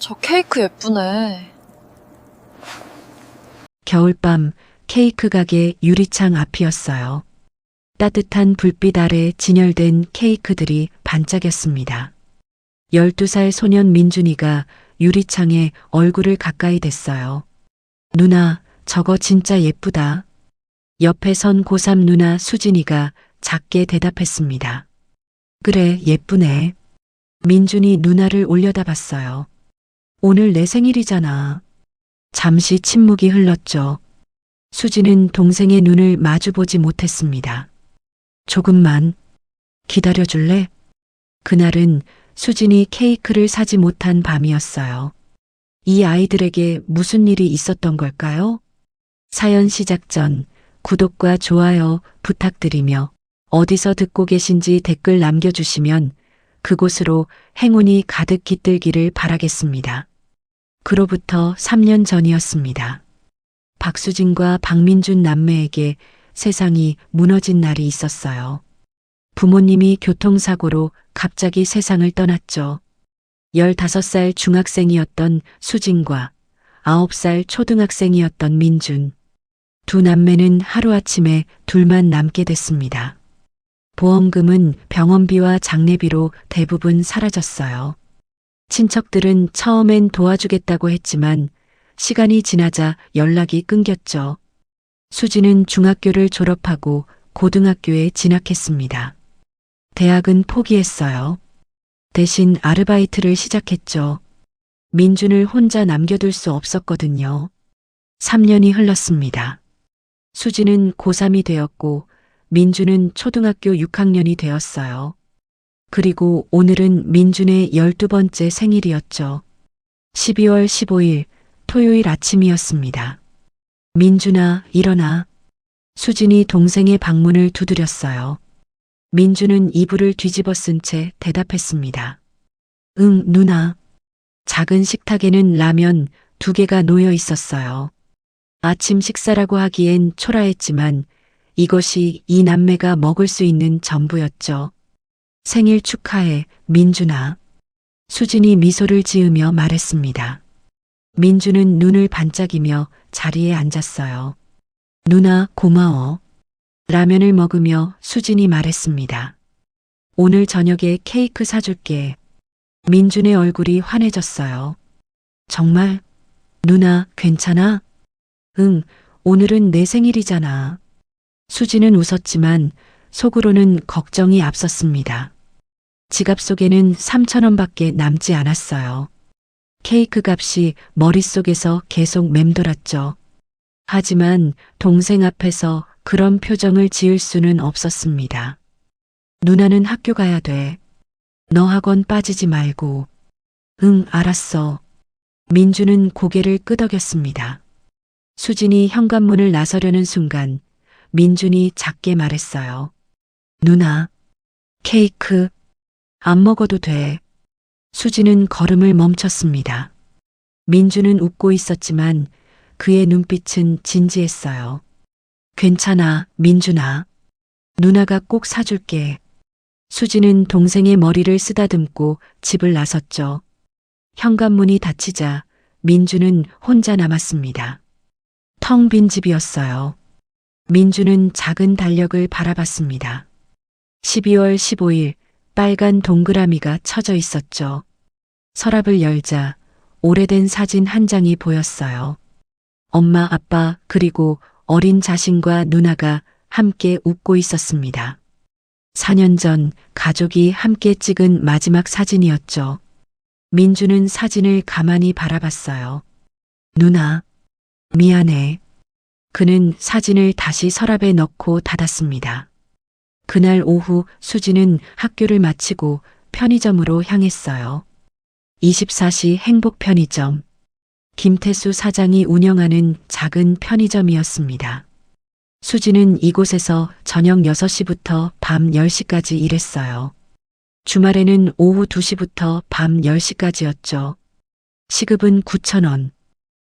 저 케이크 예쁘네. 겨울밤 케이크 가게 유리창 앞이었어요. 따뜻한 불빛 아래 진열된 케이크들이 반짝였습니다. 12살 소년 민준이가 유리창에 얼굴을 가까이 댔어요. 누나, 저거 진짜 예쁘다. 옆에 선 고3 누나 수진이가 작게 대답했습니다. 그래, 예쁘네. 민준이 누나를 올려다봤어요. 오늘 내 생일이잖아. 잠시 침묵이 흘렀죠. 수지는 동생의 눈을 마주보지 못했습니다. 조금만 기다려줄래? 그날은 수진이 케이크를 사지 못한 밤이었어요. 이 아이들에게 무슨 일이 있었던 걸까요? 사연 시작 전 구독과 좋아요 부탁드리며 어디서 듣고 계신지 댓글 남겨주시면 그곳으로 행운이 가득 깃들기를 바라겠습니다. 그로부터 3년 전이었습니다. 박수진과 박민준 남매에게 세상이 무너진 날이 있었어요. 부모님이 교통사고로 갑자기 세상을 떠났죠. 15살 중학생이었던 수진과 9살 초등학생이었던 민준. 두 남매는 하루아침에 둘만 남게 됐습니다. 보험금은 병원비와 장례비로 대부분 사라졌어요. 친척들은 처음엔 도와주겠다고 했지만 시간이 지나자 연락이 끊겼죠. 수지는 중학교를 졸업하고 고등학교에 진학했습니다. 대학은 포기했어요. 대신 아르바이트를 시작했죠. 민준을 혼자 남겨둘 수 없었거든요. 3년이 흘렀습니다. 수지는 고3이 되었고 민준은 초등학교 6학년이 되었어요. 그리고 오늘은 민준의 12번째 생일이었죠. 12월 15일 토요일 아침이었습니다. 민준아, 일어나. 수진이 동생의 방문을 두드렸어요. 민준은 이불을 뒤집어 쓴 채 대답했습니다. 응, 누나. 작은 식탁에는 라면 2개가 놓여 있었어요. 아침 식사라고 하기엔 초라했지만 이것이 이 남매가 먹을 수 있는 전부였죠. 생일 축하해, 민준아. 수진이 미소를 지으며 말했습니다. 민준은 눈을 반짝이며 자리에 앉았어요. 누나, 고마워. 라면을 먹으며 수진이 말했습니다. 오늘 저녁에 케이크 사줄게. 민준의 얼굴이 환해졌어요. 정말? 누나, 괜찮아? 응, 오늘은 내 생일이잖아. 수지는 웃었지만 속으로는 걱정이 앞섰습니다. 지갑 속에는 3,000원밖에 남지 않았어요. 케이크 값이 머릿속에서 계속 맴돌았죠. 하지만 동생 앞에서 그런 표정을 지을 수는 없었습니다. 누나는 학교 가야 돼. 너 학원 빠지지 말고. 응, 알았어. 민주는 고개를 끄덕였습니다. 수진이 현관문을 나서려는 순간 민준이 작게 말했어요. 누나, 케이크 안 먹어도 돼. 수진은 걸음을 멈췄습니다. 민준은 웃고 있었지만 그의 눈빛은 진지했어요. 괜찮아, 민준아. 누나가 꼭 사줄게. 수진은 동생의 머리를 쓰다듬고 집을 나섰죠. 현관문이 닫히자 민준은 혼자 남았습니다. 텅 빈 집이었어요. 민준은 작은 달력을 바라봤습니다. 12월 15일 빨간 동그라미가 쳐져 있었죠. 서랍을 열자 오래된 사진 한 장이 보였어요. 엄마, 아빠, 그리고 어린 자신과 누나가 함께 웃고 있었습니다. 4년 전 가족이 함께 찍은 마지막 사진이었죠. 민주는 사진을 가만히 바라봤어요. 누나, 미안해. 그는 사진을 다시 서랍에 넣고 닫았습니다. 그날 오후 수지는 학교를 마치고 편의점으로 향했어요. 24시 행복 편의점. 김태수 사장이 운영하는 작은 편의점이었습니다. 수지는 이곳에서 저녁 6시부터 밤 10시까지 일했어요. 주말에는 오후 2시부터 밤 10시까지였죠. 시급은 9,000원.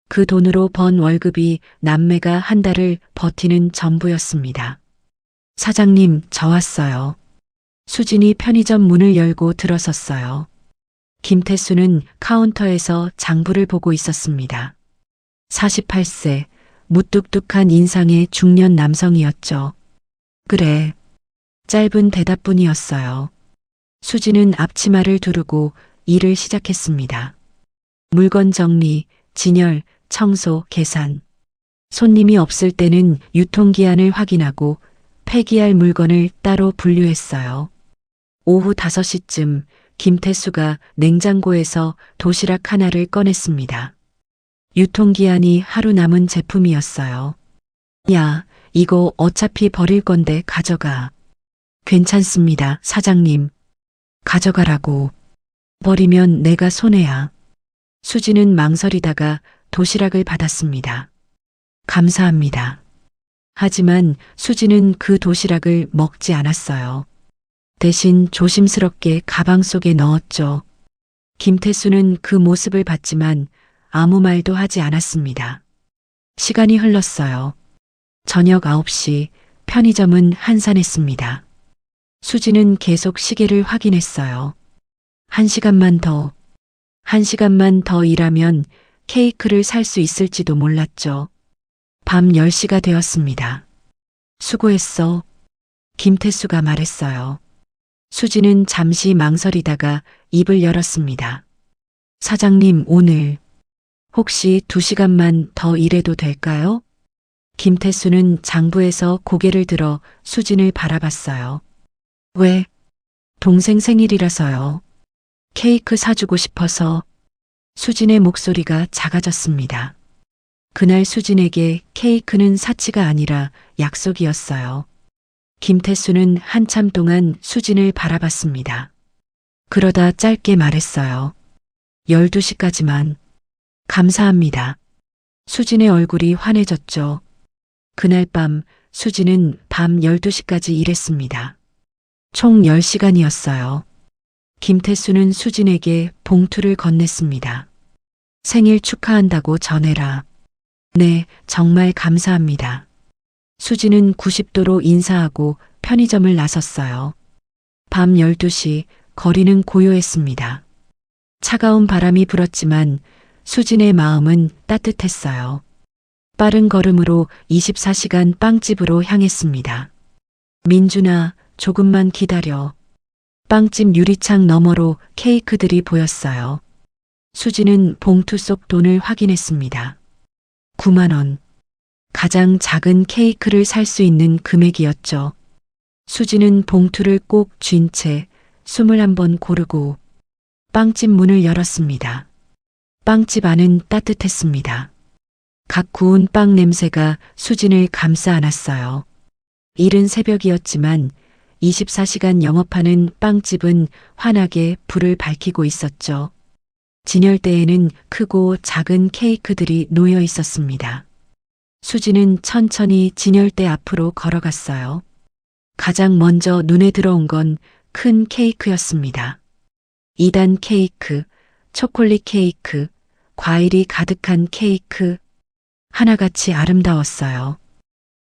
그 돈으로 번 월급이 남매가 한 달을 버티는 전부였습니다. 사장님, 저 왔어요. 수진이 편의점 문을 열고 들어섰어요. 김태수는 카운터에서 장부를 보고 있었습니다. 48세, 무뚝뚝한 인상의 중년 남성이었죠. 그래. 짧은 대답뿐이었어요. 수지는 앞치마를 두르고 일을 시작했습니다. 물건 정리, 진열, 청소, 계산. 손님이 없을 때는 유통기한을 확인하고 폐기할 물건을 따로 분류했어요. 오후 5시쯤 김태수가 냉장고에서 도시락 하나를 꺼냈습니다. 유통기한이 하루 남은 제품이었어요. 야, 이거 어차피 버릴 건데 가져가. 괜찮습니다, 사장님. 가져가라고. 버리면 내가 손해야. 수지는 망설이다가 도시락을 받았습니다. 감사합니다. 하지만 수지는 그 도시락을 먹지 않았어요. 대신 조심스럽게 가방 속에 넣었죠. 김태수는 그 모습을 봤지만 아무 말도 하지 않았습니다. 시간이 흘렀어요. 저녁 9시 편의점은 한산했습니다. 수지는 계속 시계를 확인했어요. 1시간만 더. 1시간만 더 일하면 케이크를 살 수 있을지도 몰랐죠. 밤 10시가 되었습니다. 수고했어. 김태수가 말했어요. 수지는 잠시 망설이다가 입을 열었습니다. 사장님, 오늘 혹시 2시간만 더 일해도 될까요? 김태수는 장부에서 고개를 들어 수진을 바라봤어요. 왜? 동생 생일이라서요. 케이크 사주고 싶어서. 수진의 목소리가 작아졌습니다. 그날 수진에게 케이크는 사치가 아니라 약속이었어요. 김태수는 한참 동안 수진을 바라봤습니다. 그러다 짧게 말했어요. 12시까지만. 감사합니다. 수진의 얼굴이 환해졌죠. 그날 밤 수진은 밤 12시까지 일했습니다. 총 10시간이었어요. 김태수는 수진에게 봉투를 건넸습니다. 생일 축하한다고 전해라. 네, 정말 감사합니다. 수진은 90도로 인사하고 편의점을 나섰어요. 밤 12시 거리는 고요했습니다. 차가운 바람이 불었지만 수진의 마음은 따뜻했어요. 빠른 걸음으로 24시간 빵집으로 향했습니다. 민준아, 조금만 기다려. 빵집 유리창 너머로 케이크들이 보였어요. 수지는 봉투 속 돈을 확인했습니다. 9만 원. 가장 작은 케이크를 살 수 있는 금액이었죠. 수지는 봉투를 꼭 쥔 채 21번 고르고 빵집 문을 열었습니다. 빵집 안은 따뜻했습니다. 각 구운 빵 냄새가 수진을 감싸 안았어요. 이른 새벽이었지만 24시간 영업하는 빵집은 환하게 불을 밝히고 있었죠. 진열대에는 크고 작은 케이크들이 놓여 있었습니다. 수지는 천천히 진열대 앞으로 걸어갔어요. 가장 먼저 눈에 들어온 건 큰 케이크였습니다. 2단 케이크, 초콜릿 케이크, 과일이 가득한 케이크, 하나같이 아름다웠어요.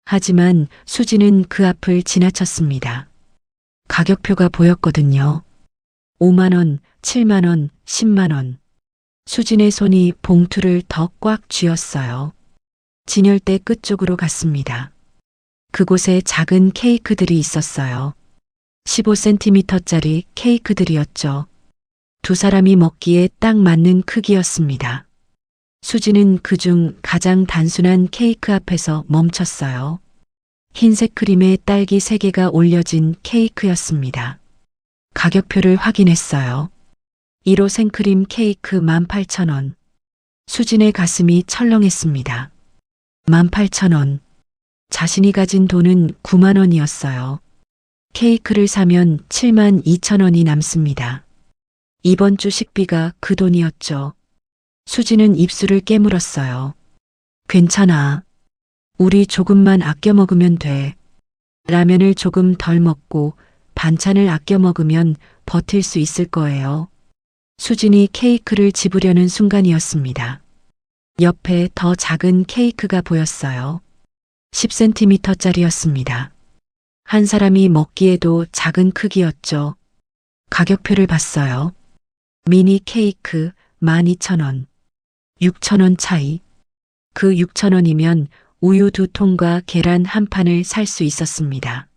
하지만 수지는 그 앞을 지나쳤습니다. 가격표가 보였거든요. 5만 원, 7만 원, 10만 원. 수진의 손이 봉투를 더 꽉 쥐었어요. 진열대 끝쪽으로 갔습니다. 그곳에 작은 케이크들이 있었어요. 15cm짜리 케이크들이었죠. 두 사람이 먹기에 딱 맞는 크기였습니다. 수지는 그중 가장 단순한 케이크 앞에서 멈췄어요. 흰색 크림에 딸기 3개가 올려진 케이크였습니다. 가격표를 확인했어요. 1호 생크림 케이크 18,000원. 수진의 가슴이 철렁했습니다. 18,000원. 자신이 가진 돈은 9만 원이었어요. 케이크를 사면 72,000원이 남습니다. 이번 주 식비가 그 돈이었죠. 수지는 입술을 깨물었어요. 괜찮아. 우리 조금만 아껴 먹으면 돼. 라면을 조금 덜 먹고 반찬을 아껴 먹으면 버틸 수 있을 거예요. 수진이 케이크를 집으려는 순간이었습니다. 옆에 더 작은 케이크가 보였어요. 10cm짜리였습니다. 한 사람이 먹기에도 작은 크기였죠. 가격표를 봤어요. 미니 케이크 12,000원. 6,000원 차이. 그 6,000원이면 우유 2통과 계란 1판을 살 수 있었습니다.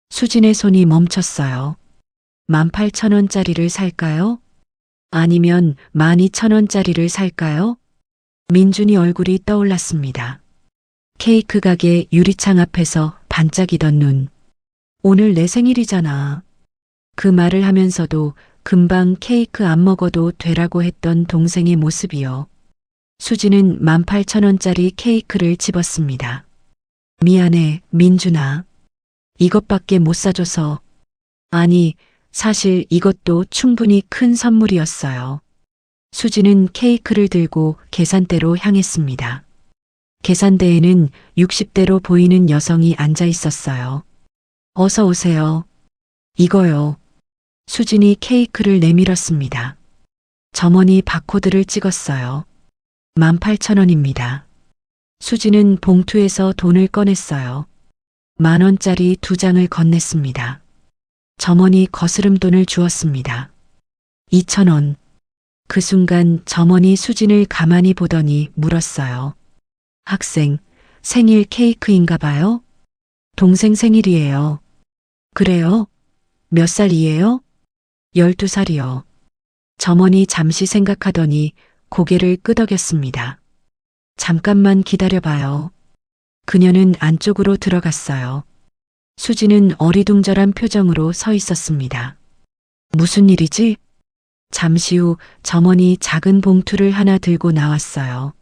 수진의 손이 멈췄어요. 18,000원짜리를 살까요? 아니면 12,000원짜리를 살까요? 민준이 얼굴이 떠올랐습니다. 케이크 가게 유리창 앞에서 반짝이던 눈. 오늘 내 생일이잖아. 그 말을 하면서도 금방 케이크 안 먹어도 되라고 했던 동생의 모습이요. 수지는 18,000원짜리 케이크를 집었습니다. 미안해, 민준아. 이것밖에 못 사줘서. 아니, 사실 이것도 충분히 큰 선물이었어요. 수지는 케이크를 들고 계산대로 향했습니다. 계산대에는 60대로 보이는 여성이 앉아 있었어요. 어서 오세요. 이거요. 수진이 케이크를 내밀었습니다. 점원이 바코드를 찍었어요. 18,000원입니다. 수지는 봉투에서 돈을 꺼냈어요. 10,000원짜리 2장을 건넸습니다. 점원이 거스름 돈을 주었습니다. 2,000원. 그 순간 점원이 수진을 가만히 보더니 물었어요. 학생, 생일 케이크인가 봐요? 동생 생일이에요. 그래요? 몇 살이에요? 12살이요. 점원이 잠시 생각하더니 고개를 끄덕였습니다. 잠깐만 기다려봐요. 그녀는 안쪽으로 들어갔어요. 수지는 어리둥절한 표정으로 서 있었습니다. 무슨 일이지? 잠시 후 점원이 작은 봉투를 하나 들고 나왔어요.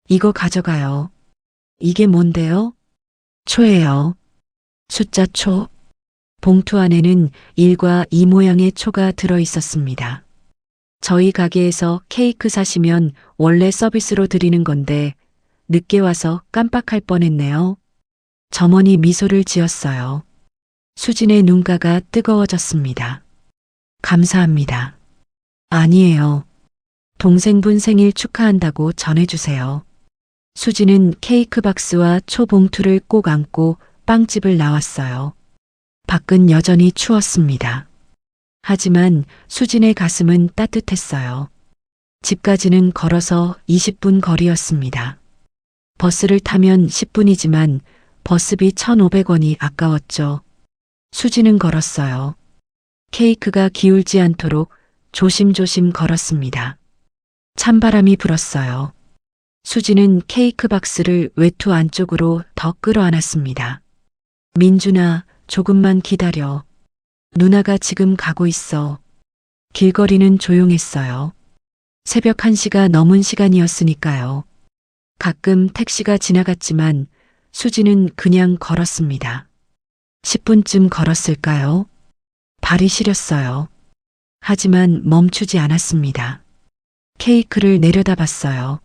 이거 가져가요. 이게 뭔데요? 초예요. 숫자 초. 봉투 안에는 1과 2 모양의 초가 들어 있었습니다. 저희 가게에서 케이크 사시면 원래 서비스로 드리는 건데 늦게 와서 깜빡할 뻔했네요. 점원이 미소를 지었어요. 수진의 눈가가 뜨거워졌습니다. 감사합니다. 아니에요. 동생분 생일 축하한다고 전해주세요. 수진은 케이크 박스와 초 봉투를 꼭 안고 빵집을 나왔어요. 밖은 여전히 추웠습니다. 하지만 수진의 가슴은 따뜻했어요. 집까지는 걸어서 20분 거리였습니다. 버스를 타면 10분이지만 버스비 1,500원이 아까웠죠. 수진은 걸었어요. 케이크가 기울지 않도록 조심조심 걸었습니다. 찬바람이 불었어요. 수진은 케이크 박스를 외투 안쪽으로 더 끌어안았습니다. 민준아, 조금만 기다려. 누나가 지금 가고 있어. 길거리는 조용했어요. 새벽 1시가 넘은 시간이었으니까요. 가끔 택시가 지나갔지만 수지는 그냥 걸었습니다. 10분쯤 걸었을까요? 발이 시렸어요. 하지만 멈추지 않았습니다. 케이크를 내려다봤어요.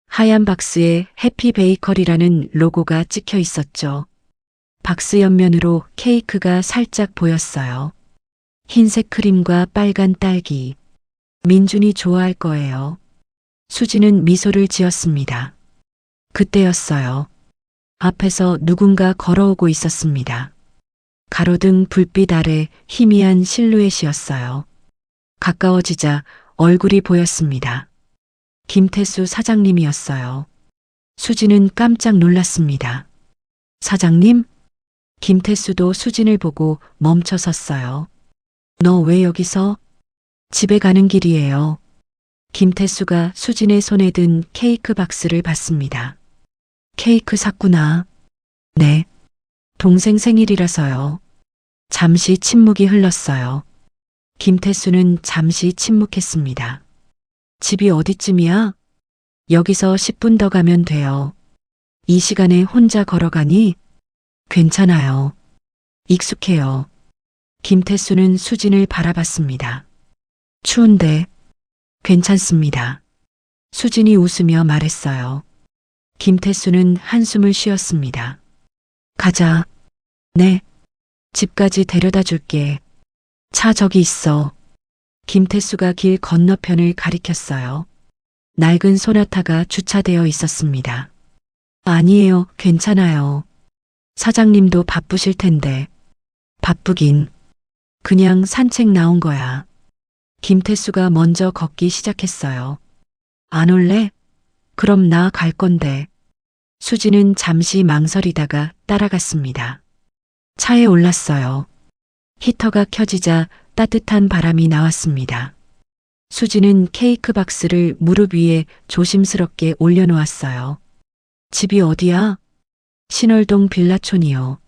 하얀 박스에 해피 베이커리라는 로고가 찍혀 있었죠. 박스 옆면으로 케이크가 살짝 보였어요. 흰색 크림과 빨간 딸기. 민준이 좋아할 거예요. 수지는 미소를 지었습니다. 그때였어요. 앞에서 누군가 걸어오고 있었습니다. 가로등 불빛 아래 희미한 실루엣이었어요. 가까워지자 얼굴이 보였습니다. 김태수 사장님이었어요. 수지는 깜짝 놀랐습니다. 사장님? 김태수도 수진을 보고 멈춰 섰어요. 너 왜 여기서? 집에 가는 길이에요. 김태수가 수진의 손에 든 케이크 박스를 받습니다. 케이크 샀구나. 네. 동생 생일이라서요. 잠시 침묵이 흘렀어요. 김태수는 잠시 침묵했습니다. 집이 어디쯤이야? 여기서 10분 더 가면 돼요. 이 시간에 혼자 걸어가니? 괜찮아요. 익숙해요. 김태수는 수진을 바라봤습니다. 추운데 괜찮습니다. 수진이 웃으며 말했어요. 김태수는 한숨을 쉬었습니다. 가자. 네. 집까지 데려다 줄게. 차 저기 있어. 김태수가 길 건너편을 가리켰어요. 낡은 소나타가 주차되어 있었습니다. 아니에요. 괜찮아요. 사장님도 바쁘실 텐데. 바쁘긴. 그냥 산책 나온 거야. 김태수가 먼저 걷기 시작했어요. 안 올래? 그럼 나 갈 건데. 수지는 잠시 망설이다가 따라갔습니다. 차에 올랐어요. 히터가 켜지자 따뜻한 바람이 나왔습니다. 수지는 케이크 박스를 무릎 위에 조심스럽게 올려놓았어요. 집이 어디야? 신월동 빌라촌이요.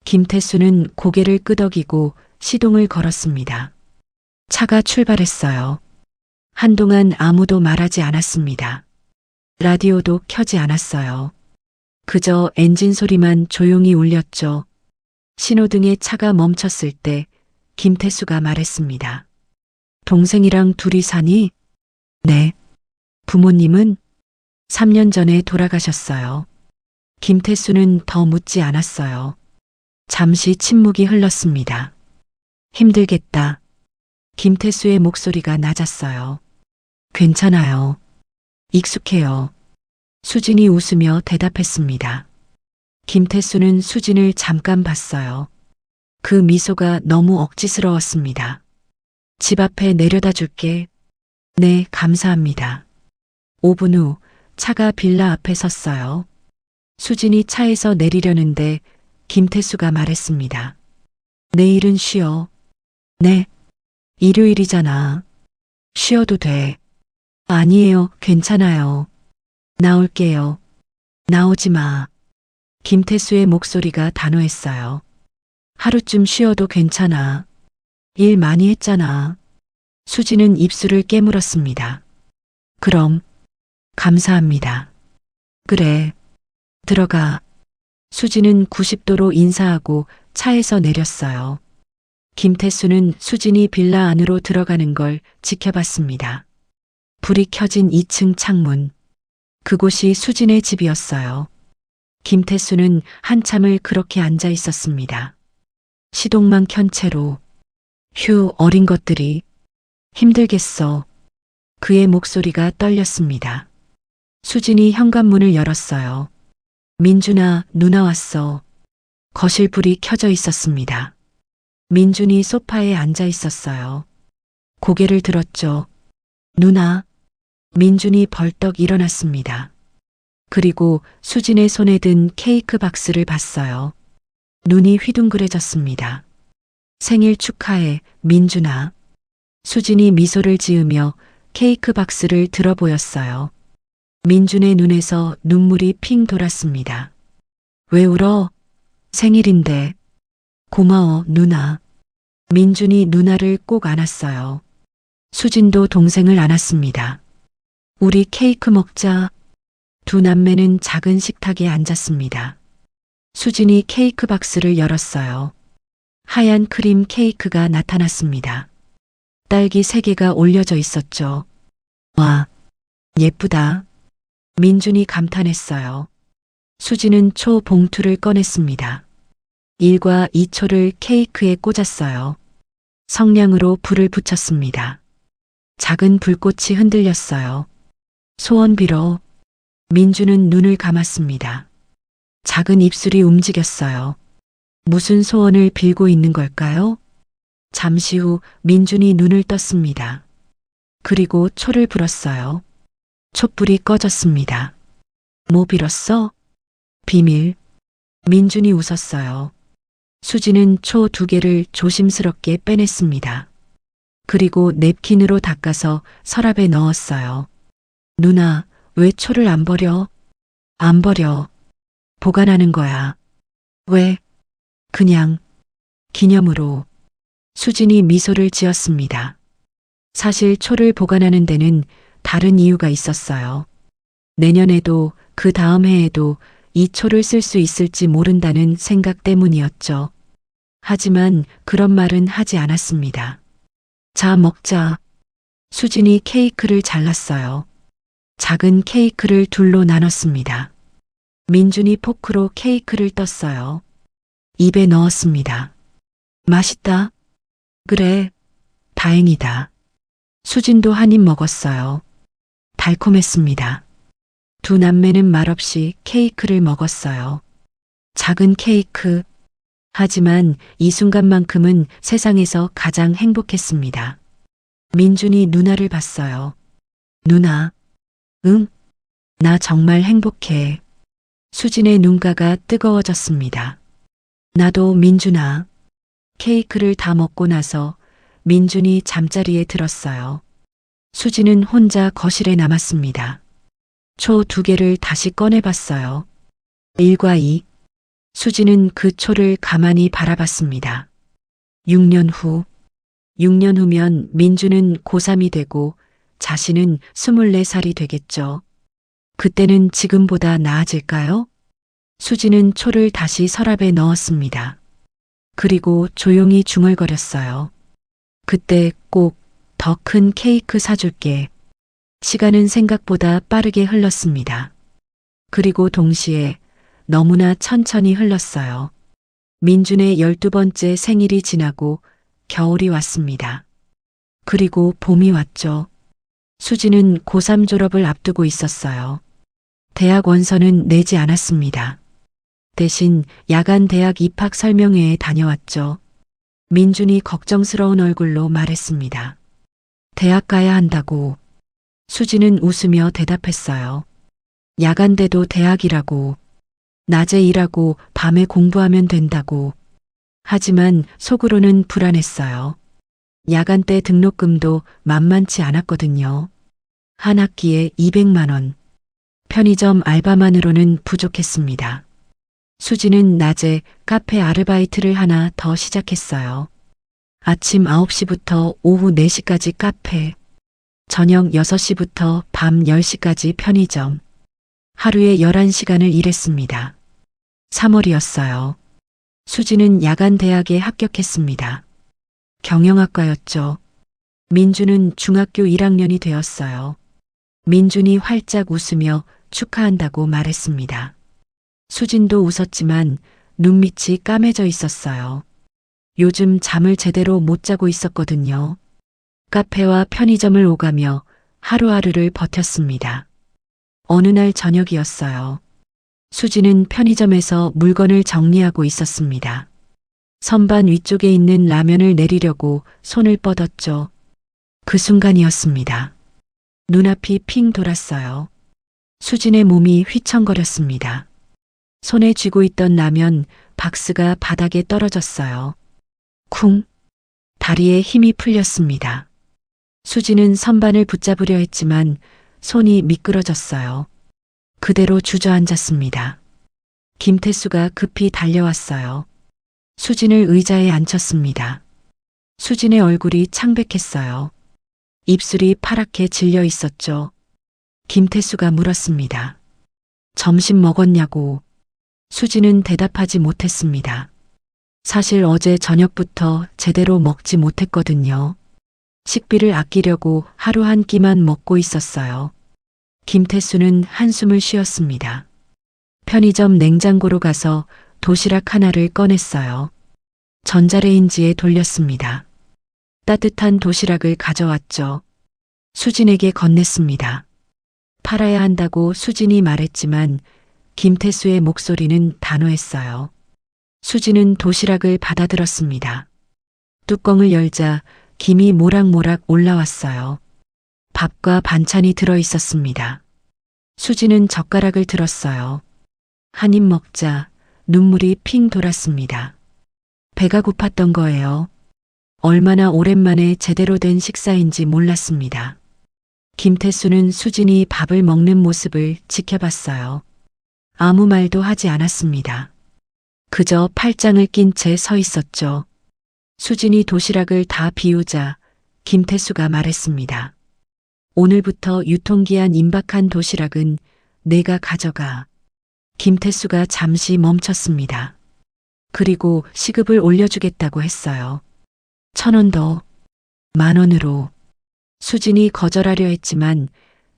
김태수는 고개를 끄덕이고 시동을 걸었습니다. 차가 출발했어요. 한동안 아무도 말하지 않았습니다. 라디오도 켜지 않았어요. 그저 엔진 소리만 조용히 울렸죠. 신호등에 차가 멈췄을 때 김태수가 말했습니다. 동생이랑 둘이 사니? 네. 부모님은 3년 전에 돌아가셨어요. 김태수는 더 묻지 않았어요. 잠시 침묵이 흘렀습니다. 힘들겠다. 김태수의 목소리가 낮았어요. 괜찮아요. 익숙해요. 수진이 웃으며 대답했습니다. 김태수는 수진을 잠깐 봤어요. 그 미소가 너무 억지스러웠습니다. 집 앞에 내려다 줄게. 네, 감사합니다. 5분 후 차가 빌라 앞에 섰어요. 수진이 차에서 내리려는데 김태수가 말했습니다. 내일은 쉬어. 네. 일요일이잖아. 쉬어도 돼. 아니에요. 괜찮아요. 나올게요. 나오지 마. 김태수의 목소리가 단호했어요. 하루쯤 쉬어도 괜찮아. 일 많이 했잖아. 수지는 입술을 깨물었습니다. 그럼, 감사합니다. 그래, 들어가. 수지는 90도로 인사하고 차에서 내렸어요. 김태수는 수진이 빌라 안으로 들어가는 걸 지켜봤습니다. 불이 켜진 2층 창문. 그곳이 수진의 집이었어요. 김태수는 한참을 그렇게 앉아 있었습니다. 시동만 켠 채로. 휴, 어린 것들이. 힘들겠어. 그의 목소리가 떨렸습니다. 수진이 현관문을 열었어요. 민준아, 누나 왔어. 거실 불이 켜져 있었습니다. 민준이 소파에 앉아 있었어요. 고개를 들었죠. 누나. 민준이 벌떡 일어났습니다. 그리고 수진의 손에 든 케이크 박스를 봤어요. 눈이 휘둥그레졌습니다. 생일 축하해, 민준아. 수진이 미소를 지으며 케이크 박스를 들어 보였어요. 민준의 눈에서 눈물이 핑 돌았습니다. 왜 울어? 생일인데. 고마워, 누나. 민준이 누나를 꼭 안았어요. 수진도 동생을 안았습니다. 우리 케이크 먹자. 두 남매는 작은 식탁에 앉았습니다. 수진이 케이크 박스를 열었어요. 하얀 크림 케이크가 나타났습니다. 딸기 3개가 올려져 있었죠. 와, 예쁘다. 민준이 감탄했어요. 수진은 초 봉투를 꺼냈습니다. 1과 2초를 케이크에 꽂았어요. 성냥으로 불을 붙였습니다. 작은 불꽃이 흔들렸어요. 소원 빌어. 민준은 눈을 감았습니다. 작은 입술이 움직였어요. 무슨 소원을 빌고 있는 걸까요? 잠시 후 민준이 눈을 떴습니다. 그리고 초를 불었어요. 촛불이 꺼졌습니다. 뭐 빌었어? 비밀. 민준이 웃었어요. 수지는 초 2개를 조심스럽게 빼냈습니다. 그리고 냅킨으로 닦아서 서랍에 넣었어요. 누나, 왜 초를 안 버려? 안 버려. 보관하는 거야. 왜? 그냥 기념으로. 수진이 미소를 지었습니다. 사실 초를 보관하는 데는 다른 이유가 있었어요. 내년에도 그 다음 해에도 이 초를 쓸 수 있을지 모른다는 생각 때문이었죠. 하지만 그런 말은 하지 않았습니다. 자, 먹자. 수진이 케이크를 잘랐어요. 작은 케이크를 둘로 나눴습니다. 민준이 포크로 케이크를 떴어요. 입에 넣었습니다. 맛있다. 그래, 다행이다. 수진도 한 입 먹었어요. 달콤했습니다. 두 남매는 말없이 케이크를 먹었어요. 작은 케이크. 하지만 이 순간만큼은 세상에서 가장 행복했습니다. 민준이 누나를 봤어요. 누나, 응? 나 정말 행복해. 수진의 눈가가 뜨거워졌습니다. 나도 민준아. 케이크를 다 먹고 나서 민준이 잠자리에 들었어요. 수진은 혼자 거실에 남았습니다. 초 2개를 다시 꺼내봤어요. 1과 2. 수진은 그 초를 가만히 바라봤습니다. 6년 후. 6년 후면 민준은 고3이 되고 자신은 24살이 되겠죠. 그때는 지금보다 나아질까요? 수진은 초를 다시 서랍에 넣었습니다. 그리고 조용히 중얼거렸어요. 그때 꼭 더 큰 케이크 사줄게. 시간은 생각보다 빠르게 흘렀습니다. 그리고 동시에 너무나 천천히 흘렀어요. 민준의 12번째 생일이 지나고 겨울이 왔습니다. 그리고 봄이 왔죠. 수지는 고3 졸업을 앞두고 있었어요. 대학 원서는 내지 않았습니다. 대신 야간 대학 입학 설명회에 다녀왔죠. 민준이 걱정스러운 얼굴로 말했습니다. 대학 가야 한다고. 수지는 웃으며 대답했어요. 야간대도 대학이라고. 낮에 일하고 밤에 공부하면 된다고. 하지만 속으로는 불안했어요. 야간 때 등록금도 만만치 않았거든요. 한 학기에 200만 원. 편의점 알바만으로는 부족했습니다. 수지는 낮에 카페 아르바이트를 하나 더 시작했어요. 아침 9시부터 오후 4시까지 카페, 저녁 6시부터 밤 10시까지 편의점. 하루에 11시간을 일했습니다. 3월이었어요. 수지는 야간 대학에 합격했습니다. 경영학과였죠. 민준은 중학교 1학년이 되었어요. 민준이 활짝 웃으며 축하한다고 말했습니다. 수진도 웃었지만 눈밑이 까매져 있었어요. 요즘 잠을 제대로 못 자고 있었거든요. 카페와 편의점을 오가며 하루하루를 버텼습니다. 어느 날 저녁이었어요. 수지는 편의점에서 물건을 정리하고 있었습니다. 선반 위쪽에 있는 라면을 내리려고 손을 뻗었죠. 그 순간이었습니다. 눈앞이 핑 돌았어요. 수진의 몸이 휘청거렸습니다. 손에 쥐고 있던 라면 박스가 바닥에 떨어졌어요. 쿵! 다리에 힘이 풀렸습니다. 수지는 선반을 붙잡으려 했지만 손이 미끄러졌어요. 그대로 주저앉았습니다. 김태수가 급히 달려왔어요. 수진을 의자에 앉혔습니다. 수진의 얼굴이 창백했어요. 입술이 파랗게 질려 있었죠. 김태수가 물었습니다. 점심 먹었냐고. 수진은 대답하지 못했습니다. 사실 어제 저녁부터 제대로 먹지 못했거든요. 식비를 아끼려고 하루 한 끼만 먹고 있었어요. 김태수는 한숨을 쉬었습니다. 편의점 냉장고로 가서 도시락 하나를 꺼냈어요. 전자레인지에 돌렸습니다. 따뜻한 도시락을 가져왔죠. 수진에게 건넸습니다. 팔아야 한다고 수진이 말했지만 김태수의 목소리는 단호했어요. 수진은 도시락을 받아들었습니다. 뚜껑을 열자 김이 모락모락 올라왔어요. 밥과 반찬이 들어 있었습니다. 수진은 젓가락을 들었어요. 한 입 먹자 눈물이 핑 돌았습니다. 배가 고팠던 거예요. 얼마나 오랜만에 제대로 된 식사인지 몰랐습니다. 김태수는 수진이 밥을 먹는 모습을 지켜봤어요. 아무 말도 하지 않았습니다. 그저 팔짱을 낀 채 서 있었죠. 수진이 도시락을 다 비우자 김태수가 말했습니다. 오늘부터 유통기한 임박한 도시락은 내가 가져가. 김태수가 잠시 멈췄습니다. 그리고 시급을 올려주겠다고 했어요. 1,000원 더, 10,000원으로. 수진이 거절하려 했지만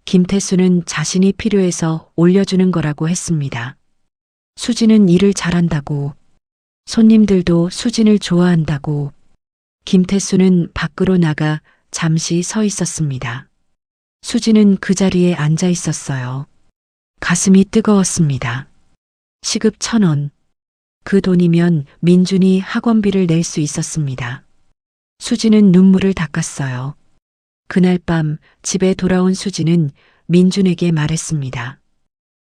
김태수는 자신이 필요해서 올려주는 거라고 했습니다. 수진은 일을 잘한다고, 손님들도 수진을 좋아한다고. 김태수는 밖으로 나가 잠시 서 있었습니다. 수진은 그 자리에 앉아 있었어요. 가슴이 뜨거웠습니다. 시급 1,000원. 그 돈이면 민준이 학원비를 낼 수 있었습니다. 수진은 눈물을 닦았어요. 그날 밤 집에 돌아온 수지는 민준에게 말했습니다.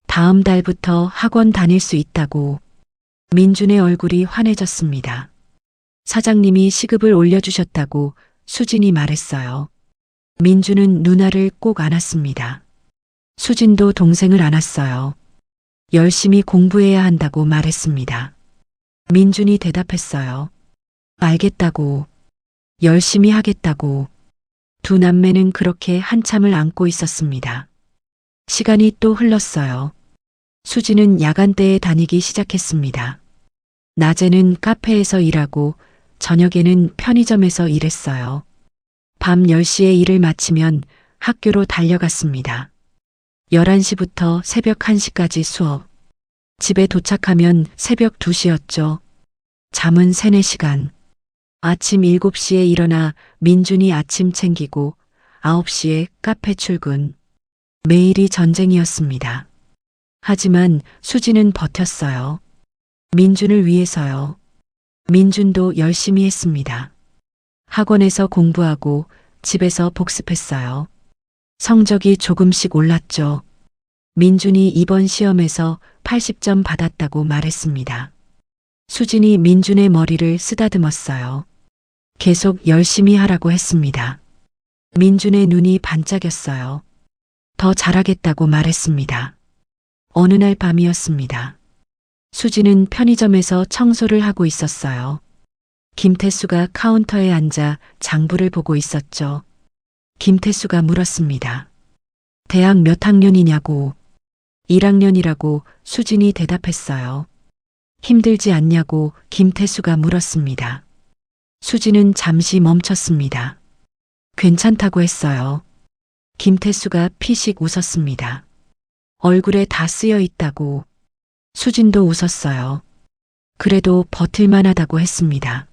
다음 달부터 학원 다닐 수 있다고. 민준의 얼굴이 환해졌습니다. 사장님이 시급을 올려주셨다고 수진이 말했어요. 민준은 누나를 꼭 안았습니다. 수진도 동생을 안았어요. 열심히 공부해야 한다고 말했습니다. 민준이 대답했어요. 알겠다고. 열심히 하겠다고. 두 남매는 그렇게 한참을 안고 있었습니다. 시간이 또 흘렀어요. 수지는 야간대에 다니기 시작했습니다. 낮에는 카페에서 일하고 저녁에는 편의점에서 일했어요. 밤 10시에 일을 마치면 학교로 달려갔습니다. 11시부터 새벽 1시까지 수업. 집에 도착하면 새벽 2시였죠. 잠은 3, 4시간. 아침 7시에 일어나 민준이 아침 챙기고 9시에 카페 출근. 매일이 전쟁이었습니다. 하지만 수지는 버텼어요. 민준을 위해서요. 민준도 열심히 했습니다. 학원에서 공부하고 집에서 복습했어요. 성적이 조금씩 올랐죠. 민준이 이번 시험에서 80점 받았다고 말했습니다. 수진이 민준의 머리를 쓰다듬었어요. 계속 열심히 하라고 했습니다. 민준의 눈이 반짝였어요. 더 잘하겠다고 말했습니다. 어느 날 밤이었습니다. 수지는 편의점에서 청소를 하고 있었어요. 김태수가 카운터에 앉아 장부를 보고 있었죠. 김태수가 물었습니다. 대학 몇 학년이냐고. 1학년이라고 수진이 대답했어요. 힘들지 않냐고 김태수가 물었습니다. 수지는 잠시 멈췄습니다. 괜찮다고 했어요. 김태수가 피식 웃었습니다. 얼굴에 다 쓰여 있다고. 수진도 웃었어요. 그래도 버틸만 하다고 했습니다.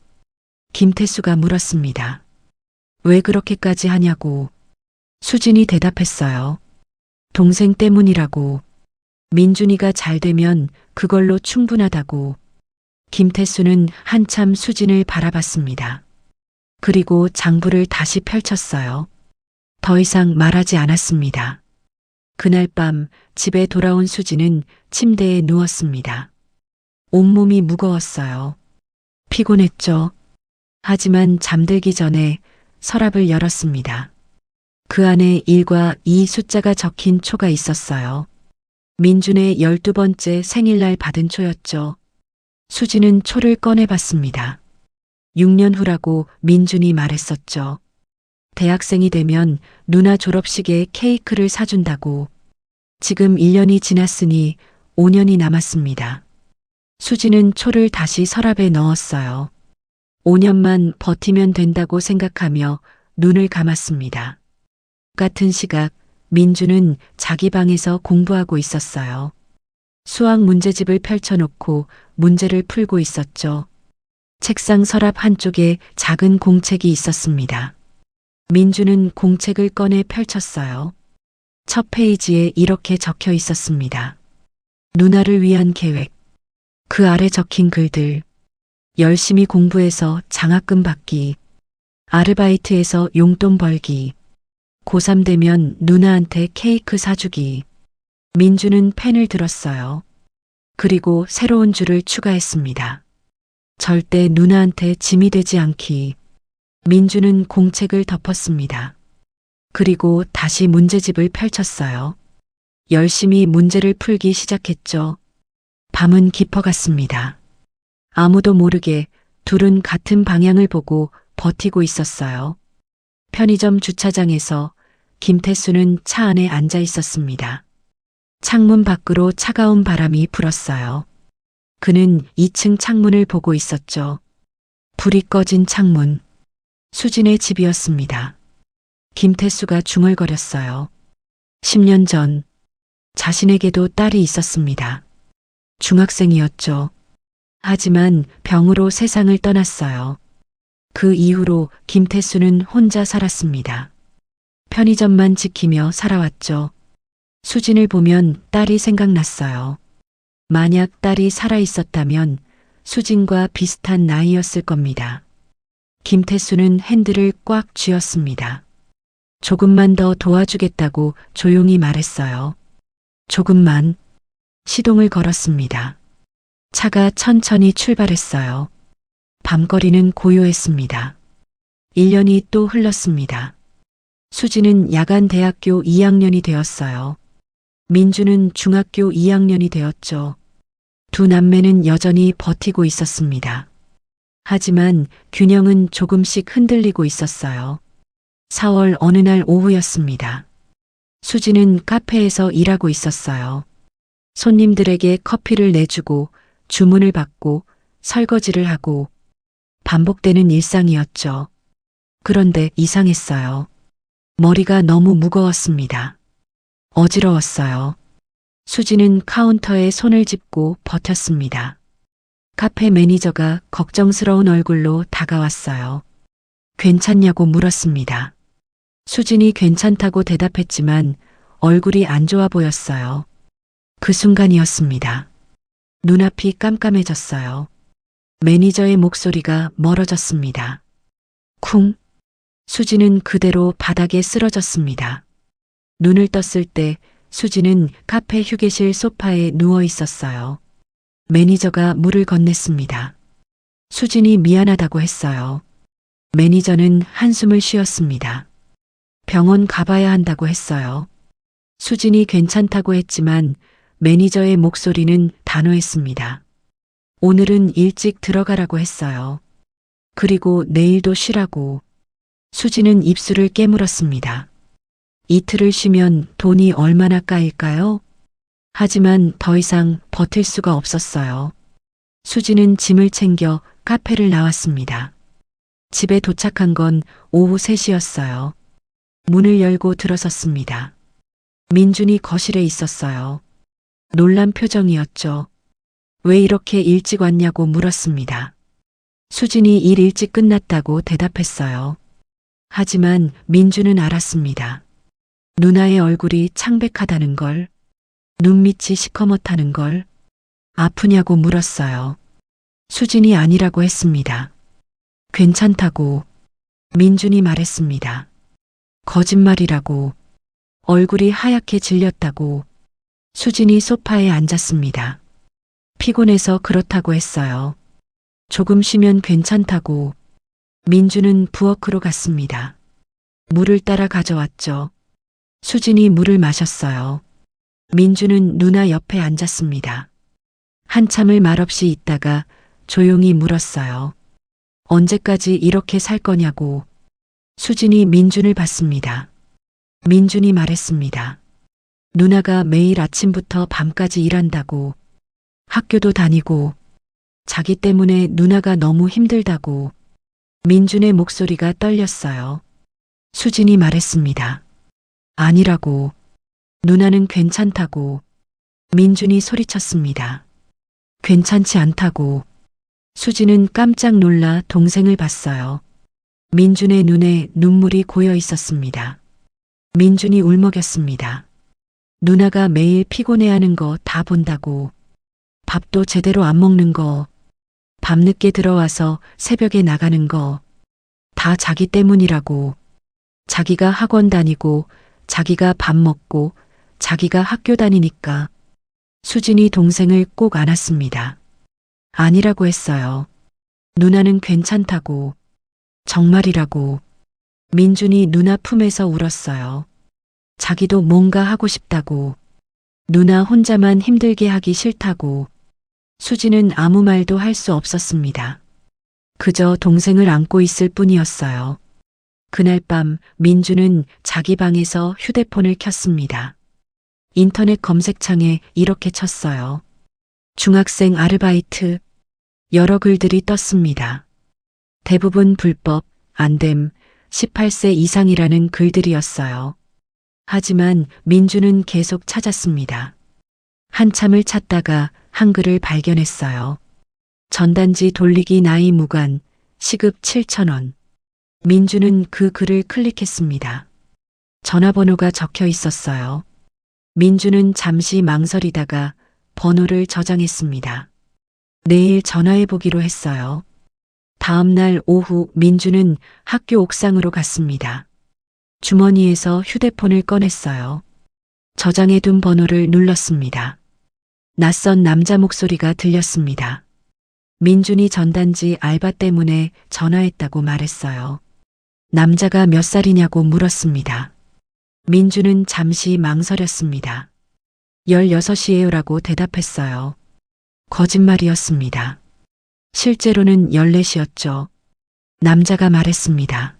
김태수가 물었습니다. 왜 그렇게까지 하냐고. 수진이 대답했어요. 동생 때문이라고. 민준이가 잘 되면 그걸로 충분하다고. 김태수는 한참 수진을 바라봤습니다. 그리고 장부를 다시 펼쳤어요. 더 이상 말하지 않았습니다. 그날 밤 집에 돌아온 수지는 침대에 누웠습니다. 온몸이 무거웠어요. 피곤했죠. 하지만 잠들기 전에 서랍을 열었습니다. 그 안에 1과 2 숫자가 적힌 초가 있었어요. 민준의 12번째 생일날 받은 초였죠. 수지는 초를 꺼내봤습니다. 6년 후라고 민준이 말했었죠. 대학생이 되면 누나 졸업식에 케이크를 사준다고. 지금 1년이 지났으니 5년이 남았습니다. 수지는 초를 다시 서랍에 넣었어요. 5년만 버티면 된다고 생각하며 눈을 감았습니다. 같은 시각 민준은 자기 방에서 공부하고 있었어요. 수학 문제집을 펼쳐놓고 문제를 풀고 있었죠. 책상 서랍 한쪽에 작은 공책이 있었습니다. 민준은 공책을 꺼내 펼쳤어요. 첫 페이지에 이렇게 적혀 있었습니다. 누나를 위한 계획. 그 아래 적힌 글들. 열심히 공부해서 장학금 받기. 아르바이트에서 용돈 벌기. 고3 되면 누나한테 케이크 사주기. 민준은 펜을 들었어요. 그리고 새로운 줄을 추가했습니다. 절대 누나한테 짐이 되지 않기. 민준은 공책을 덮었습니다. 그리고 다시 문제집을 펼쳤어요. 열심히 문제를 풀기 시작했죠. 밤은 깊어갔습니다. 아무도 모르게 둘은 같은 방향을 보고 버티고 있었어요. 편의점 주차장에서 김태수는 차 안에 앉아 있었습니다. 창문 밖으로 차가운 바람이 불었어요. 그는 2층 창문을 보고 있었죠. 불이 꺼진 창문. 수진의 집이었습니다. 김태수가 중얼거렸어요. 10년 전 자신에게도 딸이 있었습니다. 중학생이었죠. 하지만 병으로 세상을 떠났어요. 그 이후로 김태수는 혼자 살았습니다. 편의점만 지키며 살아왔죠. 수진을 보면 딸이 생각났어요. 만약 딸이 살아있었다면 수진과 비슷한 나이였을 겁니다. 김태수는 핸들을 꽉 쥐었습니다. 조금만 더 도와주겠다고 조용히 말했어요. 조금만. 시동을 걸었습니다. 차가 천천히 출발했어요. 밤거리는 고요했습니다. 1년이 또 흘렀습니다. 수지는 야간 대학교 2학년이 되었어요. 민주는 중학교 2학년이 되었죠. 두 남매는 여전히 버티고 있었습니다. 하지만 균형은 조금씩 흔들리고 있었어요. 4월 어느 날 오후였습니다. 수지는 카페에서 일하고 있었어요. 손님들에게 커피를 내주고 주문을 받고 설거지를 하고 반복되는 일상이었죠. 그런데 이상했어요. 머리가 너무 무거웠습니다. 어지러웠어요. 수지는 카운터에 손을 짚고 버텼습니다. 카페 매니저가 걱정스러운 얼굴로 다가왔어요. 괜찮냐고 물었습니다. 수진이 괜찮다고 대답했지만 얼굴이 안 좋아 보였어요. 그 순간이었습니다. 눈앞이 깜깜해졌어요. 매니저의 목소리가 멀어졌습니다. 쿵. 수지는 그대로 바닥에 쓰러졌습니다. 눈을 떴을 때 수지는 카페 휴게실 소파에 누워 있었어요. 매니저가 물을 건넸습니다. 수진이 미안하다고 했어요. 매니저는 한숨을 쉬었습니다. 병원 가봐야 한다고 했어요. 수진이 괜찮다고 했지만 매니저의 목소리는 단호했습니다. 오늘은 일찍 들어가라고 했어요. 그리고 내일도 쉬라고. 수지는 입술을 깨물었습니다. 이틀을 쉬면 돈이 얼마나 까일까요? 하지만 더 이상 버틸 수가 없었어요. 수지는 짐을 챙겨 카페를 나왔습니다. 집에 도착한 건 오후 3시였어요. 문을 열고 들어섰습니다. 민준이 거실에 있었어요. 놀란 표정이었죠. 왜 이렇게 일찍 왔냐고 물었습니다. 수진이 일 일찍 끝났다고 대답했어요. 하지만 민준은 알았습니다. 누나의 얼굴이 창백하다는 걸, 눈밑이 시커멓다는 걸, 아프냐고 물었어요. 수진이 아니라고 했습니다. 괜찮다고 민준이 말했습니다. 거짓말이라고, 얼굴이 하얗게 질렸다고. 수진이 소파에 앉았습니다. 피곤해서 그렇다고 했어요. 조금 쉬면 괜찮다고. 민준은 부엌으로 갔습니다. 물을 따라 가져왔죠. 수진이 물을 마셨어요. 민준은 누나 옆에 앉았습니다. 한참을 말없이 있다가 조용히 물었어요. 언제까지 이렇게 살 거냐고. 수진이 민준을 봤습니다. 민준이 말했습니다. 누나가 매일 아침부터 밤까지 일한다고. 학교도 다니고. 자기 때문에 누나가 너무 힘들다고. 민준의 목소리가 떨렸어요. 수진이 말했습니다. 아니라고. 누나는 괜찮다고. 민준이 소리쳤습니다. 괜찮지 않다고. 수진은 깜짝 놀라 동생을 봤어요. 민준의 눈에 눈물이 고여 있었습니다. 민준이 울먹였습니다. 누나가 매일 피곤해하는 거 다 본다고. 밥도 제대로 안 먹는 거. 밤늦게 들어와서 새벽에 나가는 거. 다 자기 때문이라고. 자기가 학원 다니고 자기가 밥 먹고 자기가 학교 다니니까. 수진이 동생을 꼭 안았습니다. 아니라고 했어요. 누나는 괜찮다고. 정말이라고. 민준이 누나 품에서 울었어요. 자기도 뭔가 하고 싶다고. 누나 혼자만 힘들게 하기 싫다고. 수지는 아무 말도 할 수 없었습니다. 그저 동생을 안고 있을 뿐이었어요. 그날 밤 민주는 자기 방에서 휴대폰을 켰습니다. 인터넷 검색창에 이렇게 쳤어요. 중학생 아르바이트. 여러 글들이 떴습니다. 대부분 불법, 안됨, 18세 이상이라는 글들이었어요. 하지만 민주는 계속 찾았습니다. 한참을 찾다가 한 글을 발견했어요. 전단지 돌리기 나이 무관, 시급 7,000원. 민주는 그 글을 클릭했습니다. 전화번호가 적혀 있었어요. 민주는 잠시 망설이다가 번호를 저장했습니다. 내일 전화해 보기로 했어요. 다음 날 오후 민주는 학교 옥상으로 갔습니다. 주머니에서 휴대폰을 꺼냈어요. 저장해둔 번호를 눌렀습니다. 낯선 남자 목소리가 들렸습니다. 민준이 전단지 알바 때문에 전화했다고 말했어요. 남자가 몇 살이냐고 물었습니다. 민준은 잠시 망설였습니다. 16이에요라고 대답했어요. 거짓말이었습니다. 실제로는 14이었죠. 남자가 말했습니다.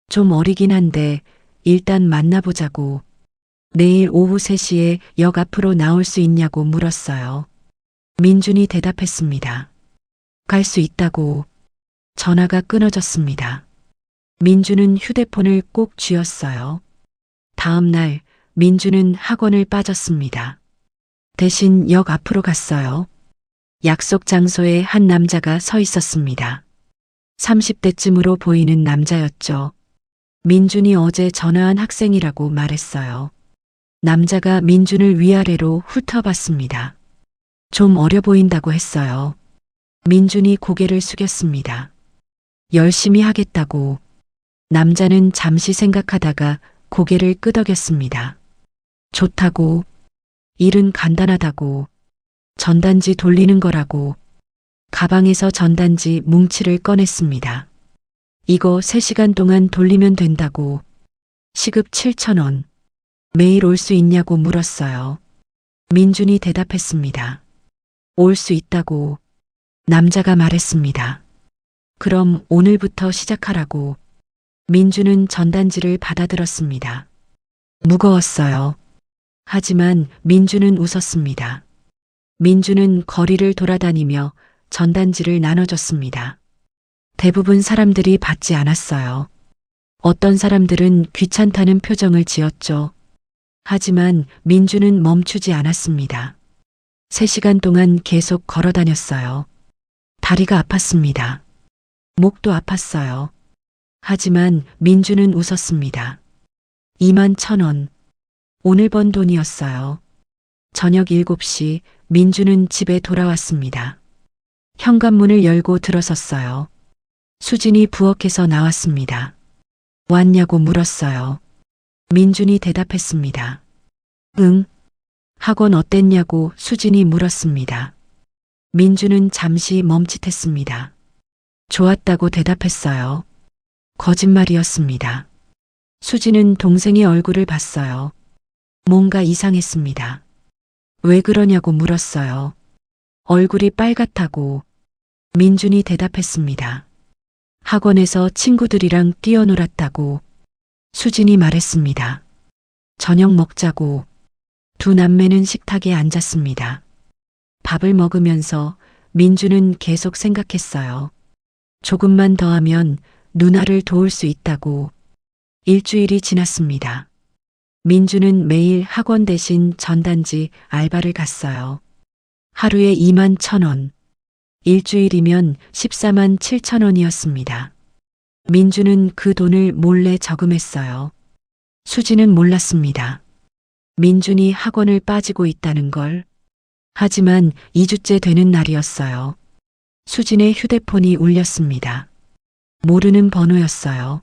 좀 어리긴 한데 일단 만나보자고. 내일 오후 3시에 역 앞으로 나올 수 있냐고 물었어요. 민준이 대답했습니다. 갈 수 있다고. 전화가 끊어졌습니다. 민준은 휴대폰을 꼭 쥐었어요. 다음 날 민준은 학원을 빠졌습니다. 대신 역 앞으로 갔어요. 약속 장소에 한 남자가 서 있었습니다. 30대쯤으로 보이는 남자였죠. 민준이 어제 전화한 학생이라고 말했어요. 남자가 민준을 위아래로 훑어봤습니다. 좀 어려 보인다고 했어요. 민준이 고개를 숙였습니다. 열심히 하겠다고. 남자는 잠시 생각하다가 고개를 끄덕였습니다. 좋다고. 일은 간단하다고. 전단지 돌리는 거라고. 가방에서 전단지 뭉치를 꺼냈습니다. 이거 3시간 동안 돌리면 된다고. 시급 7,000원. 매일 올 수 있냐고 물었어요. 민준이 대답했습니다. 올 수 있다고. 남자가 말했습니다. 그럼 오늘부터 시작하라고. 민준은 전단지를 받아들었습니다. 무거웠어요. 하지만 민준은 웃었습니다. 민준은 거리를 돌아다니며 전단지를 나눠줬습니다. 대부분 사람들이 받지 않았어요. 어떤 사람들은 귀찮다는 표정을 지었죠. 하지만 민준은 멈추지 않았습니다. 3시간 동안 계속 걸어 다녔어요. 다리가 아팠습니다. 목도 아팠어요. 하지만 민준은 웃었습니다. 21,000원. 오늘 번 돈이었어요. 저녁 7시 민준은 집에 돌아왔습니다. 현관문을 열고 들어섰어요. 수진이 부엌에서 나왔습니다. 왔냐고 물었어요. 민준이 대답했습니다. 응. 학원 어땠냐고 수진이 물었습니다. 민준은 잠시 멈칫했습니다. 좋았다고 대답했어요. 거짓말이었습니다. 수진은 동생의 얼굴을 봤어요. 뭔가 이상했습니다. 왜 그러냐고 물었어요. 얼굴이 빨갛다고. 민준이 대답했습니다. 학원에서 친구들이랑 뛰어놀았다고. 수진이 말했습니다. 저녁 먹자고. 두 남매는 식탁에 앉았습니다. 밥을 먹으면서 민준은 계속 생각했어요. 조금만 더 하면 누나를 도울 수 있다고. 일주일이 지났습니다. 민준은 매일 학원 대신 전단지 알바를 갔어요. 하루에 21,000원. 일주일이면 147,000원이었습니다. 민준은 그 돈을 몰래 저금했어요. 수지는 몰랐습니다. 민준이 학원을 빠지고 있다는 걸. 하지만 2주째 되는 날이었어요. 수진의 휴대폰이 울렸습니다. 모르는 번호였어요.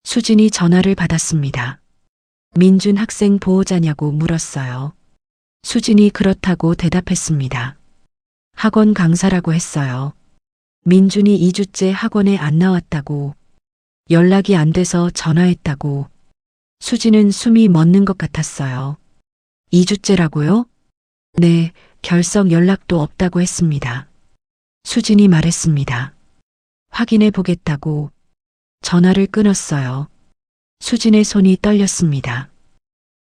수진이 전화를 받았습니다. 민준 학생 보호자냐고 물었어요. 수진이 그렇다고 대답했습니다. 학원 강사라고 했어요. 민준이 2주째 학원에 안 나왔다고. 연락이 안 돼서 전화했다고. 수진은 숨이 멎는 것 같았어요. 2주째라고요? 네, 결석 연락도 없다고 했습니다. 수진이 말했습니다. 확인해 보겠다고. 전화를 끊었어요. 수진의 손이 떨렸습니다.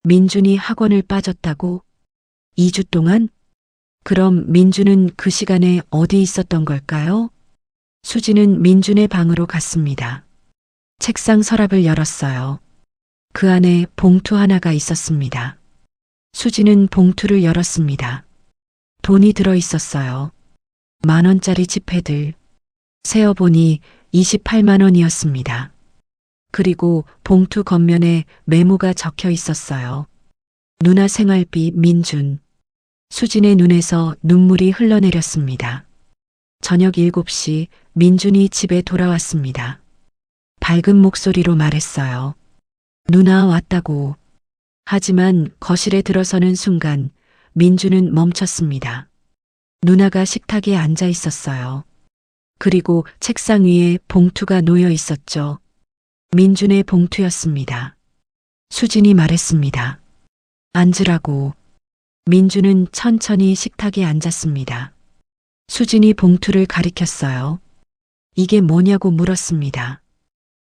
민준이 학원을 빠졌다고? 2주 동안? 그럼 민준은 그 시간에 어디 있었던 걸까요? 수진은 민준의 방으로 갔습니다. 책상 서랍을 열었어요. 그 안에 봉투 하나가 있었습니다. 수진은 봉투를 열었습니다. 돈이 들어 있었어요. 10,000원짜리 지폐들. 세어보니 28만 원이었습니다. 그리고 봉투 겉면에 메모가 적혀 있었어요. 누나 생활비 민준. 수진의 눈에서 눈물이 흘러내렸습니다. 저녁 7시 민준이 집에 돌아왔습니다. 밝은 목소리로 말했어요. 누나 왔다고. 하지만 거실에 들어서는 순간 민주는 멈췄습니다. 누나가 식탁에 앉아 있었어요. 그리고 책상 위에 봉투가 놓여 있었죠. 민준의 봉투였습니다. 수진이 말했습니다. 앉으라고. 민주는 천천히 식탁에 앉았습니다. 수진이 봉투를 가리켰어요. 이게 뭐냐고 물었습니다.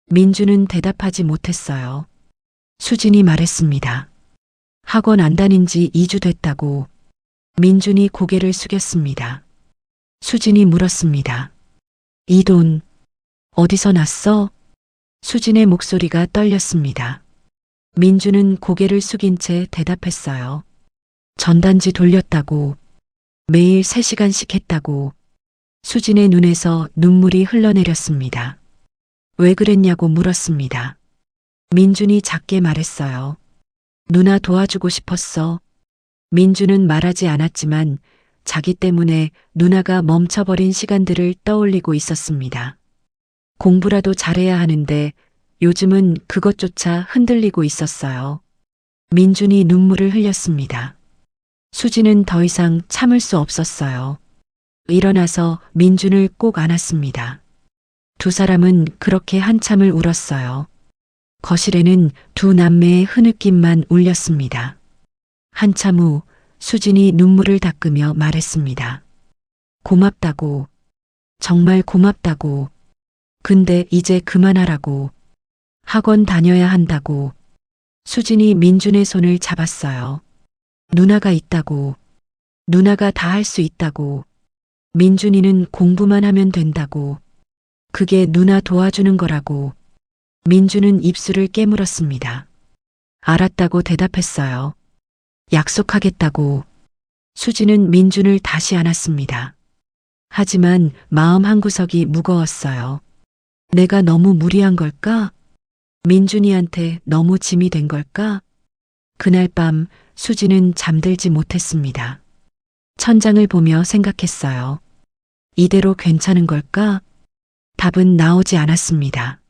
민주는 대답하지 못했어요. 수진이 말했습니다. 학원 안 다닌 지 2주 됐다고. 민준이 고개를 숙였습니다. 수진이 물었습니다. 이 돈 어디서 났어? 수진의 목소리가 떨렸습니다. 민주는 고개를 숙인 채 대답했어요. 전단지 돌렸다고. 매일 3시간씩 했다고. 수진의 눈에서 눈물이 흘러내렸습니다. 왜 그랬냐고 물었습니다. 민준이 작게 말했어요. 누나 도와주고 싶었어. 민준은 말하지 않았지만 자기 때문에 누나가 멈춰버린 시간들을 떠올리고 있었습니다. 공부라도 잘해야 하는데 요즘은 그것조차 흔들리고 있었어요. 민준이 눈물을 흘렸습니다. 수지는 더 이상 참을 수 없었어요. 일어나서 민준을 꼭 안았습니다. 두 사람은 그렇게 한참을 울었어요. 거실에는 두 남매의 흐느낌만 울렸습니다. 한참 후 수진이 눈물을 닦으며 말했습니다. 고맙다고. 정말 고맙다고. 근데 이제 그만하라고. 학원 다녀야 한다고. 수진이 민준의 손을 잡았어요. 누나가 있다고. 누나가 다 할 수 있다고. 민준이는 공부만 하면 된다고. 그게 누나 도와주는 거라고. 민준은 입술을 깨물었습니다. 알았다고 대답했어요. 약속하겠다고. 수지는 민준을 다시 안았습니다. 하지만 마음 한구석이 무거웠어요. 내가 너무 무리한 걸까? 민준이한테 너무 짐이 된 걸까? 그날 밤 수지는 잠들지 못했습니다. 천장을 보며 생각했어요. 이대로 괜찮은 걸까? 답은 나오지 않았습니다.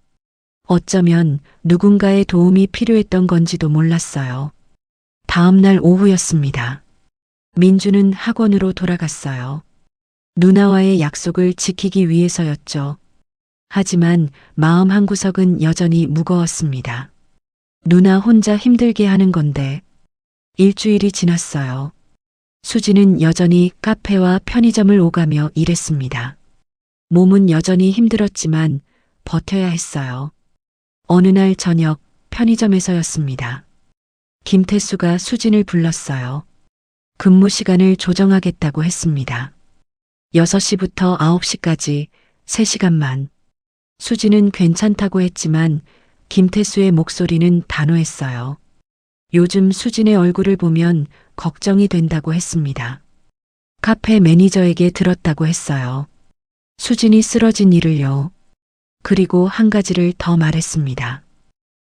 어쩌면 누군가의 도움이 필요했던 건지도 몰랐어요. 다음 날 오후였습니다. 민주는 학원으로 돌아갔어요. 누나와의 약속을 지키기 위해서였죠. 하지만 마음 한구석은 여전히 무거웠습니다. 누나 혼자 힘들게 하는 건데. 일주일이 지났어요. 수지는 여전히 카페와 편의점을 오가며 일했습니다. 몸은 여전히 힘들었지만 버텨야 했어요. 어느 날 저녁 편의점에서였습니다. 김태수가 수진을 불렀어요. 근무 시간을 조정하겠다고 했습니다. 6시부터 9시까지 3시간만. 수지는 괜찮다고 했지만 김태수의 목소리는 단호했어요. 요즘 수진의 얼굴을 보면 걱정이 된다고 했습니다. 카페 매니저에게 들었다고 했어요. 수진이 쓰러진 일을요. 그리고 한 가지를 더 말했습니다.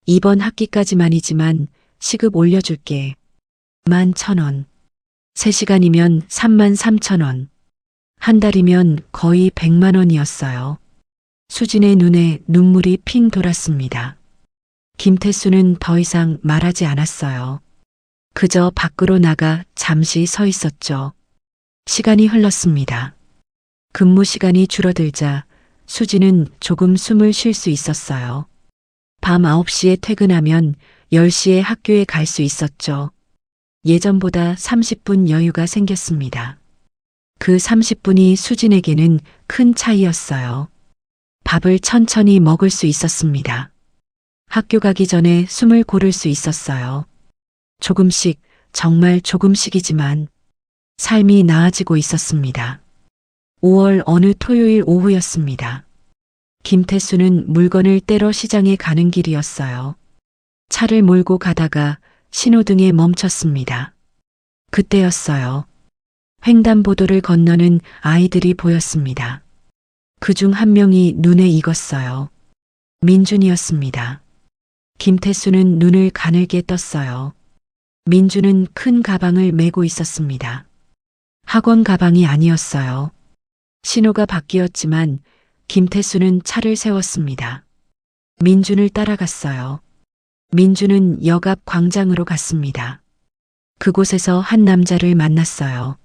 이번 학기까지만이지만 시급 올려줄게. 11,000원. 3시간이면 33,000원. 한 달이면 거의 100만 원이었어요. 수진의 눈에 눈물이 핑 돌았습니다. 김태수는 더 이상 말하지 않았어요. 그저 밖으로 나가 잠시 서 있었죠. 시간이 흘렀습니다. 근무 시간이 줄어들자 수지는 조금 숨을 쉴 수 있었어요. 밤 9시에 퇴근하면 10시에 학교에 갈 수 있었죠. 예전보다 30분 여유가 생겼습니다. 그 30분이 수진에게는 큰 차이였어요. 밥을 천천히 먹을 수 있었습니다. 학교 가기 전에 숨을 고를 수 있었어요. 조금씩, 정말 조금씩이지만 삶이 나아지고 있었습니다. 5월 어느 토요일 오후였습니다. 김태수는 물건을 떼러 시장에 가는 길이었어요. 차를 몰고 가다가 신호등에 멈췄습니다. 그때였어요. 횡단보도를 건너는 아이들이 보였습니다. 그중 한 명이 눈에 익었어요. 민준이었습니다. 김태수는 눈을 가늘게 떴어요. 민준은 큰 가방을 메고 있었습니다. 학원 가방이 아니었어요. 신호가 바뀌었지만 김태수는 차를 세웠습니다. 민준을 따라갔어요. 민주는 역 앞 광장으로 갔습니다. 그곳에서 한 남자를 만났어요.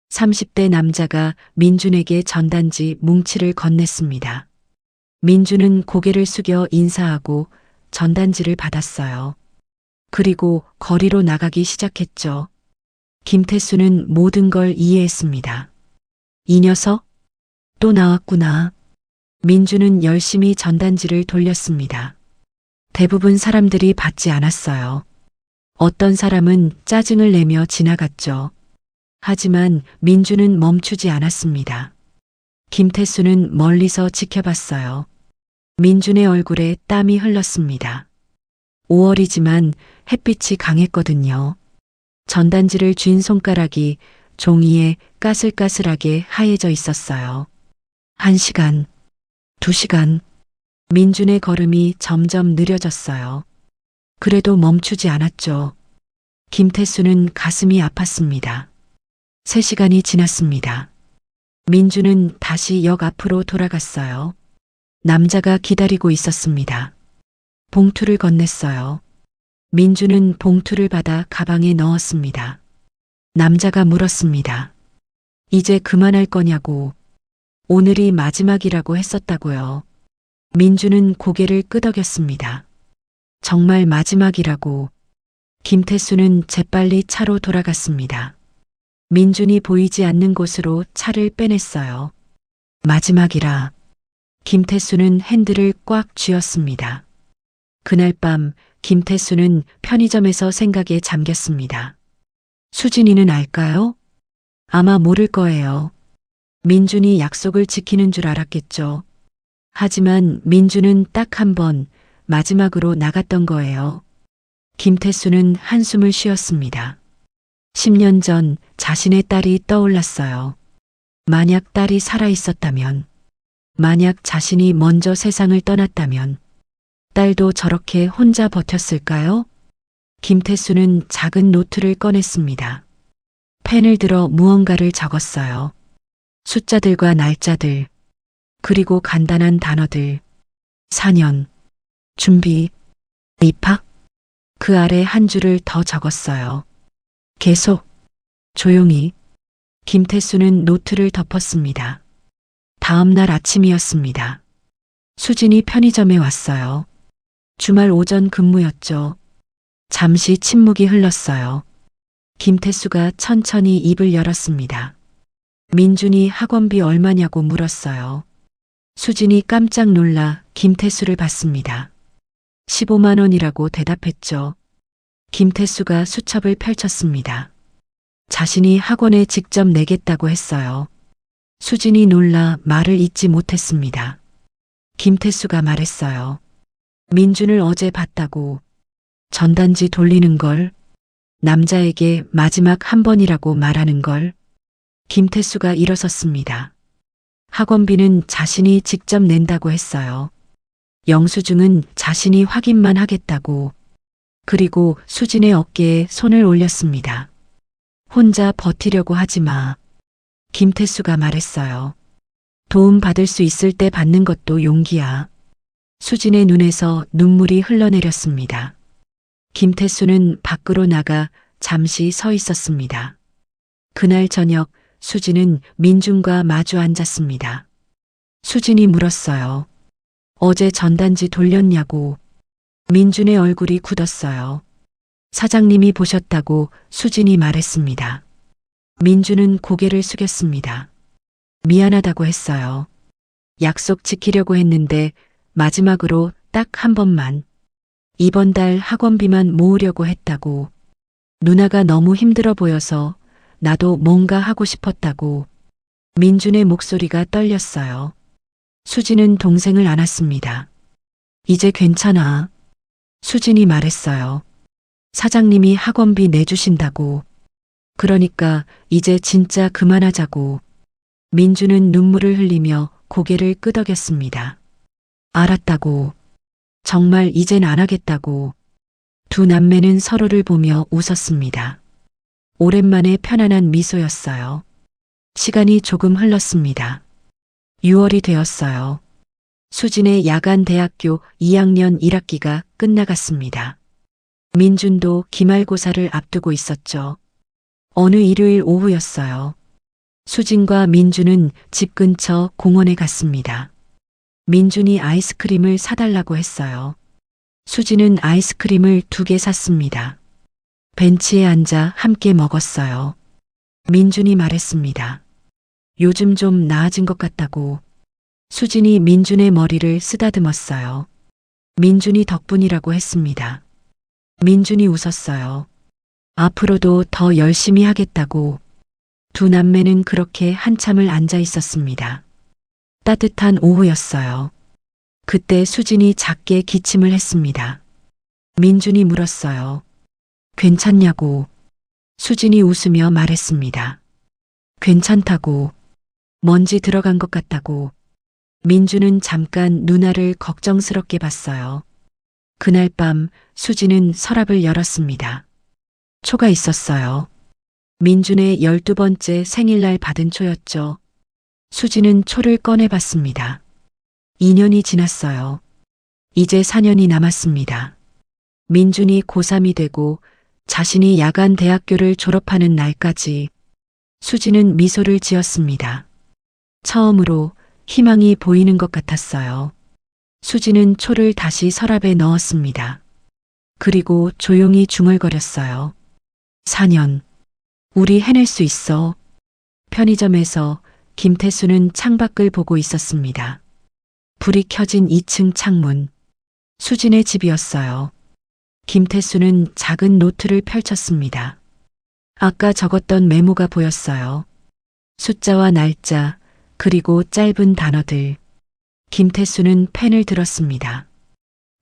30대 남자가 민준에게 전단지 뭉치를 건넸습니다. 민준은 고개를 숙여 인사하고 전단지를 받았어요. 그리고 거리로 나가기 시작했죠. 김태수는 모든 걸 이해했습니다. 이 녀석? 또 나왔구나. 민준은 열심히 전단지를 돌렸습니다. 대부분 사람들이 받지 않았어요. 어떤 사람은 짜증을 내며 지나갔죠. 하지만 민준은 멈추지 않았습니다. 김태수는 멀리서 지켜봤어요. 민준의 얼굴에 땀이 흘렀습니다. 5월이지만 햇빛이 강했거든요. 전단지를 쥔 손가락이 종이에 까슬까슬하게 하얘져 있었어요. 1시간, 2시간, 민준의 걸음이 점점 느려졌어요. 그래도 멈추지 않았죠. 김태수는 가슴이 아팠습니다. 3시간이 지났습니다. 민준은 다시 역 앞으로 돌아갔어요. 남자가 기다리고 있었습니다. 봉투를 건넸어요. 민준은 봉투를 받아 가방에 넣었습니다. 남자가 물었습니다. 이제 그만할 거냐고. 오늘이 마지막이라고 했었다고요. 민준은 고개를 끄덕였습니다. 정말 마지막이라고. 김태수는 재빨리 차로 돌아갔습니다. 민준이 보이지 않는 곳으로 차를 빼냈어요. 마지막이라. 김태수는 핸들을 꽉 쥐었습니다. 그날 밤 김태수는 편의점에서 생각에 잠겼습니다. 수진이는 알까요? 아마 모를 거예요. 민준이 약속을 지키는 줄 알았겠죠. 하지만 민준은 딱 한 번 마지막으로 나갔던 거예요. 김태수는 한숨을 쉬었습니다. 10년 전 자신의 딸이 떠올랐어요. 만약 딸이 살아 있었다면, 만약 자신이 먼저 세상을 떠났다면, 딸도 저렇게 혼자 버텼을까요? 김태수는 작은 노트를 꺼냈습니다. 펜을 들어 무언가를 적었어요. 숫자들과 날짜들, 그리고 간단한 단어들. 4년, 준비, 입학. 그 아래 한 줄을 더 적었어요. 계속, 조용히. 김태수는 노트를 덮었습니다. 다음 날 아침이었습니다. 수진이 편의점에 왔어요. 주말 오전 근무였죠. 잠시 침묵이 흘렀어요. 김태수가 천천히 입을 열었습니다. 민준이 학원비 얼마냐고 물었어요. 수진이 깜짝 놀라 김태수를 봤습니다. 15만 원이라고 대답했죠. 김태수가 수첩을 펼쳤습니다. 자신이 학원에 직접 내겠다고 했어요. 수진이 놀라 말을 잇지 못했습니다. 김태수가 말했어요. 민준을 어제 봤다고. 전단지 돌리는 걸, 남자에게 마지막 한 번이라고 말하는 걸. 김태수가 일어섰습니다. 학원비는 자신이 직접 낸다고 했어요. 영수증은 자신이 확인만 하겠다고. 그리고 수진의 어깨에 손을 올렸습니다. 혼자 버티려고 하지 마. 김태수가 말했어요. 도움 받을 수 있을 때 받는 것도 용기야. 수진의 눈에서 눈물이 흘러내렸습니다. 김태수는 밖으로 나가 잠시 서 있었습니다. 그날 저녁 수진은 민준과 마주 앉았습니다. 수진이 물었어요. 어제 전단지 돌렸냐고. 민준의 얼굴이 굳었어요. 사장님이 보셨다고 수진이 말했습니다. 민준은 고개를 숙였습니다. 미안하다고 했어요. 약속 지키려고 했는데 마지막으로 딱 한 번만. 이번 달 학원비만 모으려고 했다고. 누나가 너무 힘들어 보여서 나도 뭔가 하고 싶었다고. 민준의 목소리가 떨렸어요. 수진은 동생을 안았습니다. 이제 괜찮아. 수진이 말했어요. 사장님이 학원비 내주신다고. 그러니까 이제 진짜 그만하자고. 민준은 눈물을 흘리며 고개를 끄덕였습니다. 알았다고. 정말 이젠 안 하겠다고. 두 남매는 서로를 보며 웃었습니다. 오랜만에 편안한 미소였어요. 시간이 조금 흘렀습니다. 6월이 되었어요. 수진의 야간 대학교 2학년 1학기가 끝나갔습니다. 민준도 기말고사를 앞두고 있었죠. 어느 일요일 오후였어요. 수진과 민준은 집 근처 공원에 갔습니다. 민준이 아이스크림을 사달라고 했어요. 수진은 아이스크림을 2개 샀습니다. 벤치에 앉아 함께 먹었어요. 민준이 말했습니다. 요즘 좀 나아진 것 같다고. 수진이 민준의 머리를 쓰다듬었어요. 민준이 덕분이라고 했습니다. 민준이 웃었어요. 앞으로도 더 열심히 하겠다고. 두 남매는 그렇게 한참을 앉아 있었습니다. 따뜻한 오후였어요. 그때 수진이 작게 기침을 했습니다. 민준이 물었어요. 괜찮냐고. 수진이 웃으며 말했습니다. 괜찮다고. 먼지 들어간 것 같다고. 민준은 잠깐 누나를 걱정스럽게 봤어요. 그날 밤 수진은 서랍을 열었습니다. 초가 있었어요. 민준의 12번째 생일날 받은 초였죠. 수진은 초를 꺼내봤습니다. 2년이 지났어요. 이제 4년이 남았습니다. 민준이 고3이 되고 자신이 야간 대학교를 졸업하는 날까지 수진은 미소를 지었습니다. 처음으로 희망이 보이는 것 같았어요. 수진은 초를 다시 서랍에 넣었습니다. 그리고 조용히 중얼거렸어요. 4년. 우리 해낼 수 있어. 편의점에서 김태수는 창밖을 보고 있었습니다. 불이 켜진 2층 창문. 수진의 집이었어요. 김태수는 작은 노트를 펼쳤습니다. 아까 적었던 메모가 보였어요. 숫자와 날짜, 그리고 짧은 단어들. 김태수는 펜을 들었습니다.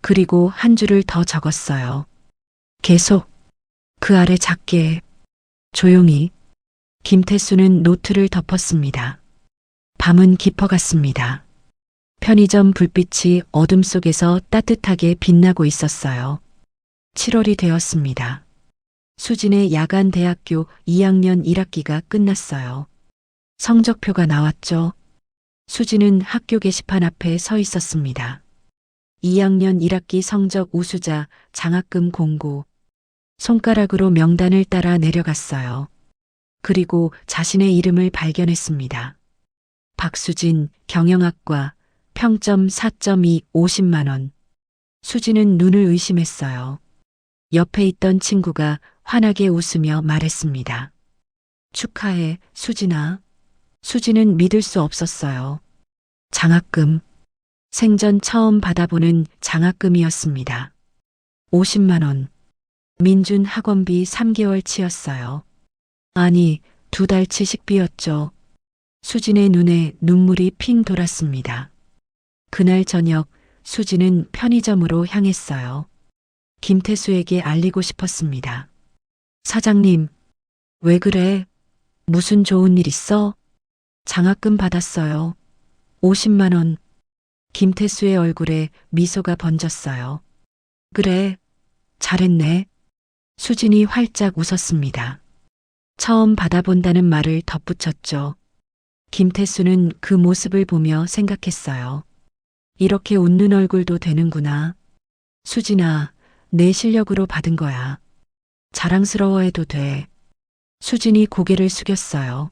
그리고 한 줄을 더 적었어요. 계속. 그 아래 작게. 조용히. 김태수는 노트를 덮었습니다. 밤은 깊어갔습니다. 편의점 불빛이 어둠 속에서 따뜻하게 빛나고 있었어요. 7월이 되었습니다. 수진의 야간 대학교 2학년 1학기가 끝났어요. 성적표가 나왔죠. 수진은 학교 게시판 앞에 서 있었습니다. 2학년 1학기 성적 우수자 장학금 공고. 손가락으로 명단을 따라 내려갔어요. 그리고 자신의 이름을 발견했습니다. 박수진, 경영학과, 평점 4.2, 50만 원. 수진은 눈을 의심했어요. 옆에 있던 친구가 환하게 웃으며 말했습니다. 축하해, 수진아. 수진은 믿을 수 없었어요. 장학금. 생전 처음 받아보는 장학금이었습니다. 50만 원. 민준 학원비 3개월치였어요. 아니, 2달치 식비였죠. 수진의 눈에 눈물이 핑 돌았습니다. 그날 저녁 수진은 편의점으로 향했어요. 김태수에게 알리고 싶었습니다. 사장님, 왜 그래? 무슨 좋은 일 있어? 장학금 받았어요. 50만 원. 김태수의 얼굴에 미소가 번졌어요. 그래, 잘했네. 수진이 활짝 웃었습니다. 처음 받아본다는 말을 덧붙였죠. 김태수는 그 모습을 보며 생각했어요. 이렇게 웃는 얼굴도 되는구나. 수진아, 내 실력으로 받은 거야. 자랑스러워해도 돼. 수진이 고개를 숙였어요.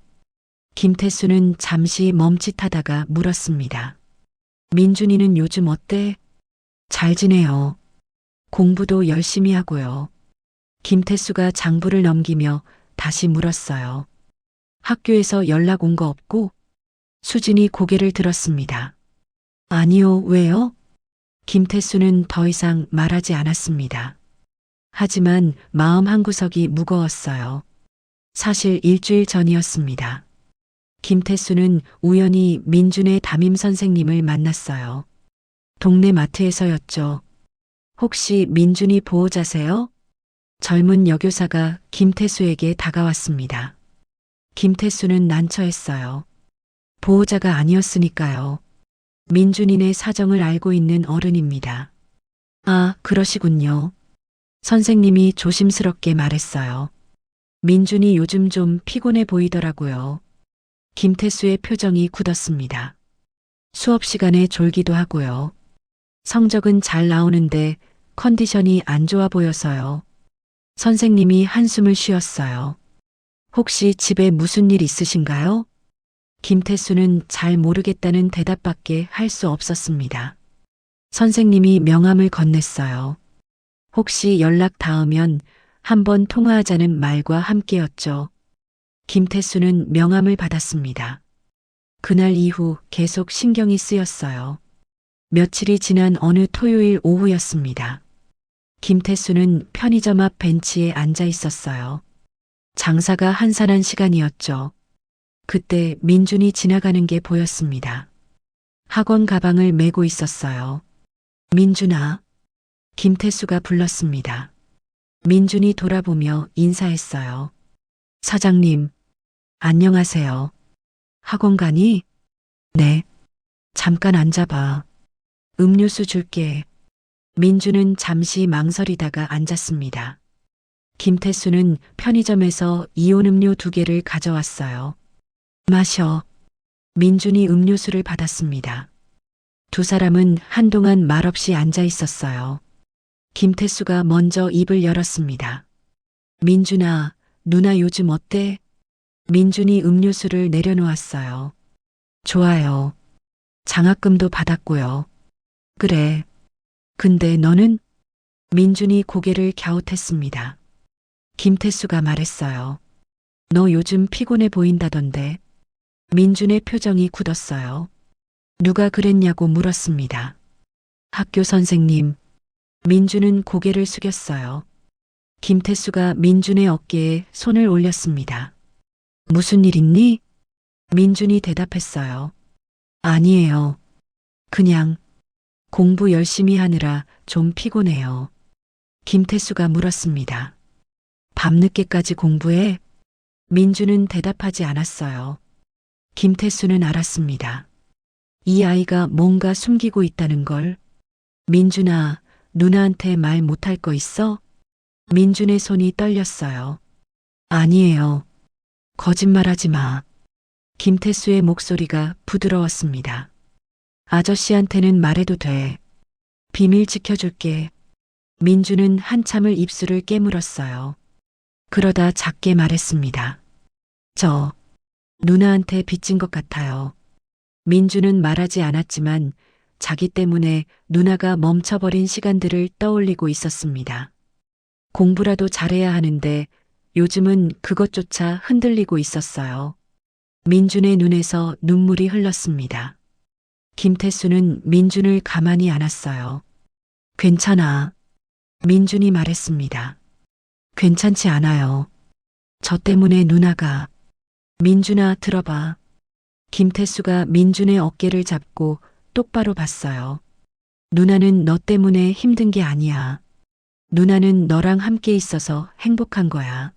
김태수는 잠시 멈칫하다가 물었습니다. 민준이는 요즘 어때? 잘 지내요. 공부도 열심히 하고요. 김태수가 장부를 넘기며 다시 물었어요. 학교에서 연락 온 거 없고? 수진이 고개를 들었습니다. 아니요, 왜요? 김태수는 더 이상 말하지 않았습니다. 하지만 마음 한구석이 무거웠어요. 사실 일주일 전이었습니다. 김태수는 우연히 민준의 담임 선생님을 만났어요. 동네 마트에서였죠. 혹시 민준이 보호자세요? 젊은 여교사가 김태수에게 다가왔습니다. 김태수는 난처했어요. 보호자가 아니었으니까요. 민준이네 사정을 알고 있는 어른입니다. 아, 그러시군요. 선생님이 조심스럽게 말했어요. 민준이 요즘 좀 피곤해 보이더라고요. 김태수의 표정이 굳었습니다. 수업 시간에 졸기도 하고요. 성적은 잘 나오는데 컨디션이 안 좋아 보여서요. 선생님이 한숨을 쉬었어요. 혹시 집에 무슨 일 있으신가요? 김태수는 잘 모르겠다는 대답밖에 할 수 없었습니다. 선생님이 명함을 건넸어요. 혹시 연락 닿으면 한번 통화하자는 말과 함께였죠. 김태수는 명함을 받았습니다. 그날 이후 계속 신경이 쓰였어요. 며칠이 지난 어느 토요일 오후였습니다. 김태수는 편의점 앞 벤치에 앉아 있었어요. 장사가 한산한 시간이었죠. 그때 민준이 지나가는 게 보였습니다. 학원 가방을 메고 있었어요. 민준아. 김태수가 불렀습니다. 민준이 돌아보며 인사했어요. 사장님, 안녕하세요. 학원 가니? 네. 잠깐 앉아봐. 음료수 줄게. 민준은 잠시 망설이다가 앉았습니다. 김태수는 편의점에서 이온 음료 2개를 가져왔어요. 마셔. 민준이 음료수를 받았습니다. 두 사람은 한동안 말없이 앉아 있었어요. 김태수가 먼저 입을 열었습니다. 민준아, 누나 요즘 어때? 민준이 음료수를 내려놓았어요. 좋아요. 장학금도 받았고요. 그래. 근데 너는? 민준이 고개를 갸웃했습니다. 김태수가 말했어요. 너 요즘 피곤해 보인다던데. 민준의 표정이 굳었어요. 누가 그랬냐고 물었습니다. 학교 선생님. 민준은 고개를 숙였어요. 김태수가 민준의 어깨에 손을 올렸습니다. 무슨 일 있니? 민준이 대답했어요. 아니에요. 그냥 공부 열심히 하느라 좀 피곤해요. 김태수가 물었습니다. 밤늦게까지 공부해? 민준은 대답하지 않았어요. 김태수는 알았습니다. 이 아이가 뭔가 숨기고 있다는 걸. 민준아, 누나한테 말 못할 거 있어? 민준의 손이 떨렸어요. 아니에요. 거짓말하지 마. 김태수의 목소리가 부드러웠습니다. 아저씨한테는 말해도 돼. 비밀 지켜줄게. 민준은 한참을 입술을 깨물었어요. 그러다 작게 말했습니다. 저 누나한테 빚진 것 같아요. 민준은 말하지 않았지만 자기 때문에 누나가 멈춰버린 시간들을 떠올리고 있었습니다. 공부라도 잘해야 하는데 요즘은 그것조차 흔들리고 있었어요. 민준의 눈에서 눈물이 흘렀습니다. 김태수는 민준을 가만히 안았어요. 괜찮아. 민준이 말했습니다. 괜찮지 않아요. 저 때문에 누나가. 민준아, 들어봐. 김태수가 민준의 어깨를 잡고 똑바로 봤어요. 누나는 너 때문에 힘든 게 아니야. 누나는 너랑 함께 있어서 행복한 거야.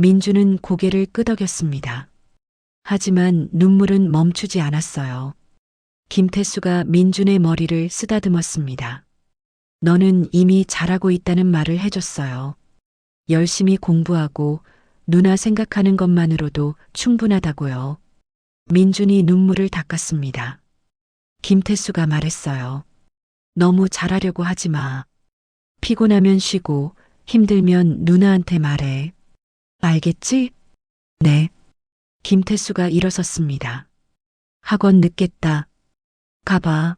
민준은 고개를 끄덕였습니다. 하지만 눈물은 멈추지 않았어요. 김태수가 민준의 머리를 쓰다듬었습니다. 너는 이미 잘하고 있다는 말을 해줬어요. 열심히 공부하고 누나 생각하는 것만으로도 충분하다고요. 민준이 눈물을 닦았습니다. 김태수가 말했어요. 너무 잘하려고 하지 마. 피곤하면 쉬고 힘들면 누나한테 말해. 알겠지? 네. 김태수가 일어섰습니다. 학원 늦겠다. 가봐.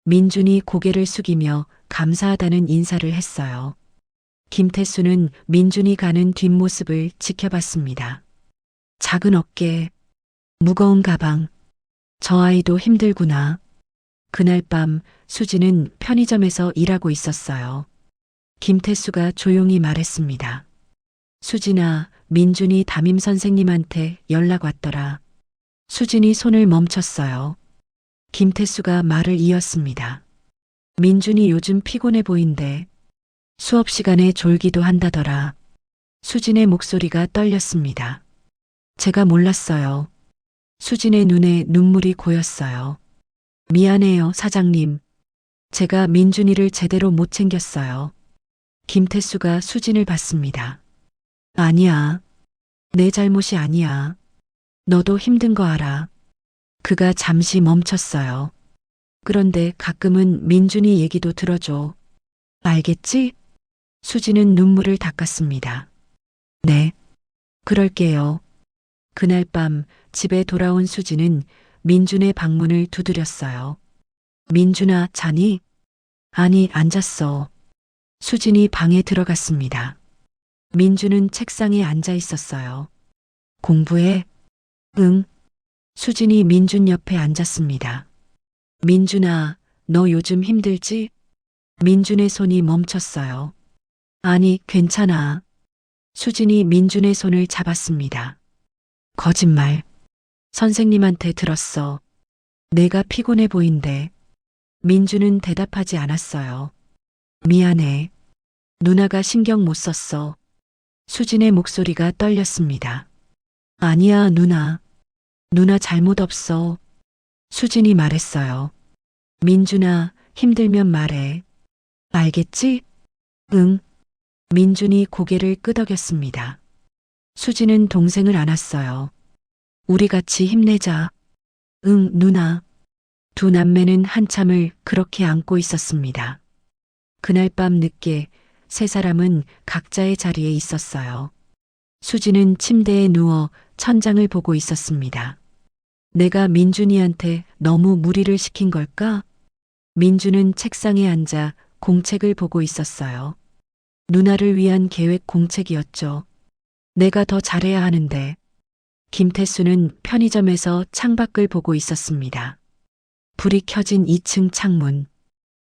민준이 고개를 숙이며 감사하다는 인사를 했어요. 김태수는 민준이 가는 뒷모습을 지켜봤습니다. 작은 어깨, 무거운 가방. 저 아이도 힘들구나. 그날 밤 수지는 편의점에서 일하고 있었어요. 김태수가 조용히 말했습니다. 수진아, 민준이 담임 선생님한테 연락 왔더라. 수진이 손을 멈췄어요. 김태수가 말을 이었습니다. 민준이 요즘 피곤해 보인대. 수업 시간에 졸기도 한다더라. 수진의 목소리가 떨렸습니다. 제가 몰랐어요. 수진의 눈에 눈물이 고였어요. 미안해요, 사장님. 제가 민준이를 제대로 못 챙겼어요. 김태수가 수진을 봤습니다. 아니야. 내 잘못이 아니야. 너도 힘든 거 알아. 그가 잠시 멈췄어요. 그런데 가끔은 민준이 얘기도 들어줘. 알겠지? 수지는 눈물을 닦았습니다. 네, 그럴게요. 그날 밤 집에 돌아온 수지는 민준의 방문을 두드렸어요. 민준아, 자니? 아니, 안 잤어. 수진이 방에 들어갔습니다. 민준은 책상에 앉아 있었어요. 공부해? 응. 수진이 민준 옆에 앉았습니다. 민준아, 너 요즘 힘들지? 민준의 손이 멈췄어요. 아니, 괜찮아. 수진이 민준의 손을 잡았습니다. 거짓말. 선생님한테 들었어. 내가 피곤해 보인대. 민준은 대답하지 않았어요. 미안해. 누나가 신경 못 썼어. 수진의 목소리가 떨렸습니다. 아니야, 누나. 누나 잘못 없어. 수진이 말했어요. 민준아, 힘들면 말해. 알겠지? 응. 민준이 고개를 끄덕였습니다. 수진은 동생을 안았어요. 우리 같이 힘내자. 응, 누나. 두 남매는 한참을 그렇게 안고 있었습니다. 그날 밤 늦게 세 사람은 각자의 자리에 있었어요. 수지는 침대에 누워 천장을 보고 있었습니다. 내가 민준이한테 너무 무리를 시킨 걸까? 민준은 책상에 앉아 공책을 보고 있었어요. 누나를 위한 계획 공책이었죠. 내가 더 잘해야 하는데. 김태수는 편의점에서 창밖을 보고 있었습니다. 불이 켜진 2층 창문.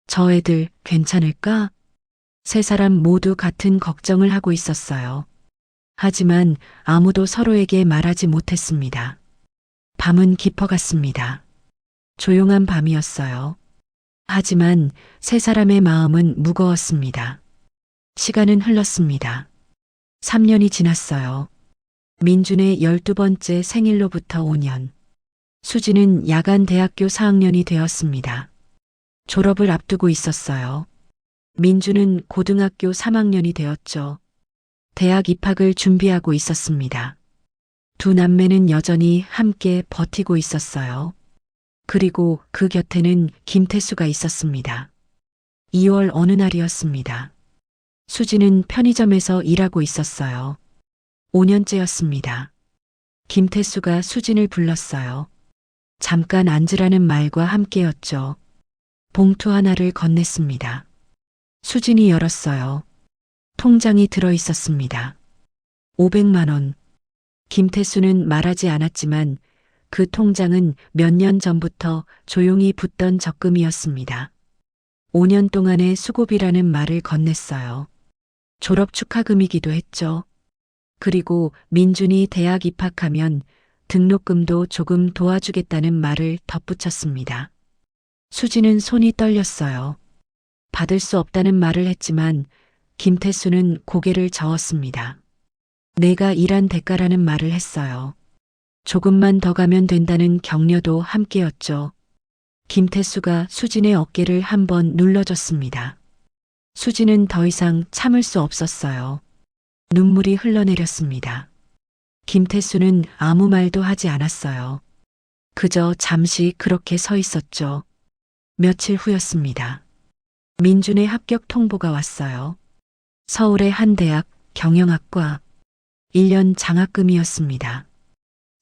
저 애들 괜찮을까? 세 사람 모두 같은 걱정을 하고 있었어요. 하지만 아무도 서로에게 말하지 못했습니다. 밤은 깊어갔습니다. 조용한 밤이었어요. 하지만 세 사람의 마음은 무거웠습니다. 시간은 흘렀습니다. 3년이 지났어요. 민준의 12번째 생일로부터 5년. 수지는 야간 대학교 4학년이 되었습니다. 졸업을 앞두고 있었어요. 민준은 고등학교 3학년이 되었죠. 대학 입학을 준비하고 있었습니다. 두 남매는 여전히 함께 버티고 있었어요. 그리고 그 곁에는 김태수가 있었습니다. 2월 어느 날이었습니다. 수지는 편의점에서 일하고 있었어요. 5년째였습니다. 김태수가 수진을 불렀어요. 잠깐 앉으라는 말과 함께였죠. 봉투 하나를 건넸습니다. 수진이 열었어요. 통장이 들어 있었습니다. 500만 원. 김태수는 말하지 않았지만 그 통장은 몇 년 전부터 조용히 붙던 적금이었습니다. 5년 동안의 수고비라는 말을 건넸어요. 졸업 축하금이기도 했죠. 그리고 민준이 대학 입학하면 등록금도 조금 도와주겠다는 말을 덧붙였습니다. 수지는 손이 떨렸어요. 받을 수 없다는 말을 했지만 김태수는 고개를 저었습니다. 내가 일한 대가라는 말을 했어요. 조금만 더 가면 된다는 격려도 함께였죠. 김태수가 수진의 어깨를 한번 눌러줬습니다. 수진은 더 이상 참을 수 없었어요. 눈물이 흘러내렸습니다. 김태수는 아무 말도 하지 않았어요. 그저 잠시 그렇게 서 있었죠. 며칠 후였습니다. 민준의 합격 통보가 왔어요. 서울의 한 대학 경영학과 1년 장학금이었습니다.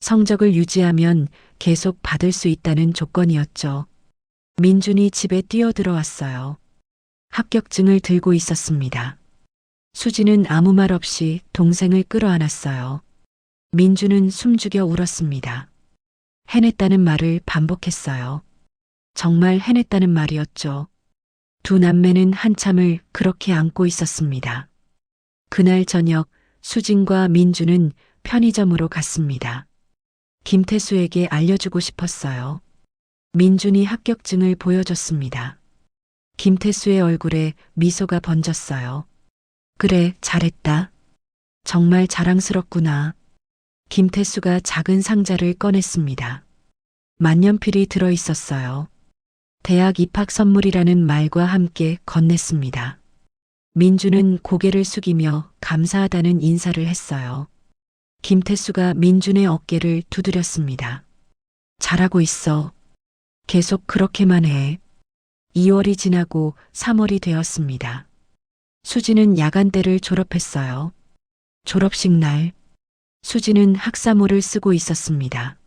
성적을 유지하면 계속 받을 수 있다는 조건이었죠. 민준이 집에 뛰어들어왔어요. 합격증을 들고 있었습니다. 수지는 아무 말 없이 동생을 끌어안았어요. 민준은 숨죽여 울었습니다. 해냈다는 말을 반복했어요. 정말 해냈다는 말이었죠. 두 남매는 한참을 그렇게 안고 있었습니다. 그날 저녁 수진과 민준은 편의점으로 갔습니다. 김태수에게 알려주고 싶었어요. 민준이 합격증을 보여줬습니다. 김태수의 얼굴에 미소가 번졌어요. 그래, 잘했다. 정말 자랑스럽구나. 김태수가 작은 상자를 꺼냈습니다. 만년필이 들어 있었어요. 대학 입학 선물이라는 말과 함께 건넸습니다. 민준은 고개를 숙이며 감사하다는 인사를 했어요. 김태수가 민준의 어깨를 두드렸습니다. 잘하고 있어. 계속 그렇게만 해. 2월이 지나고 3월이 되었습니다. 수지는 야간대를 졸업했어요. 졸업식 날, 수지는 학사모를 쓰고 있었습니다.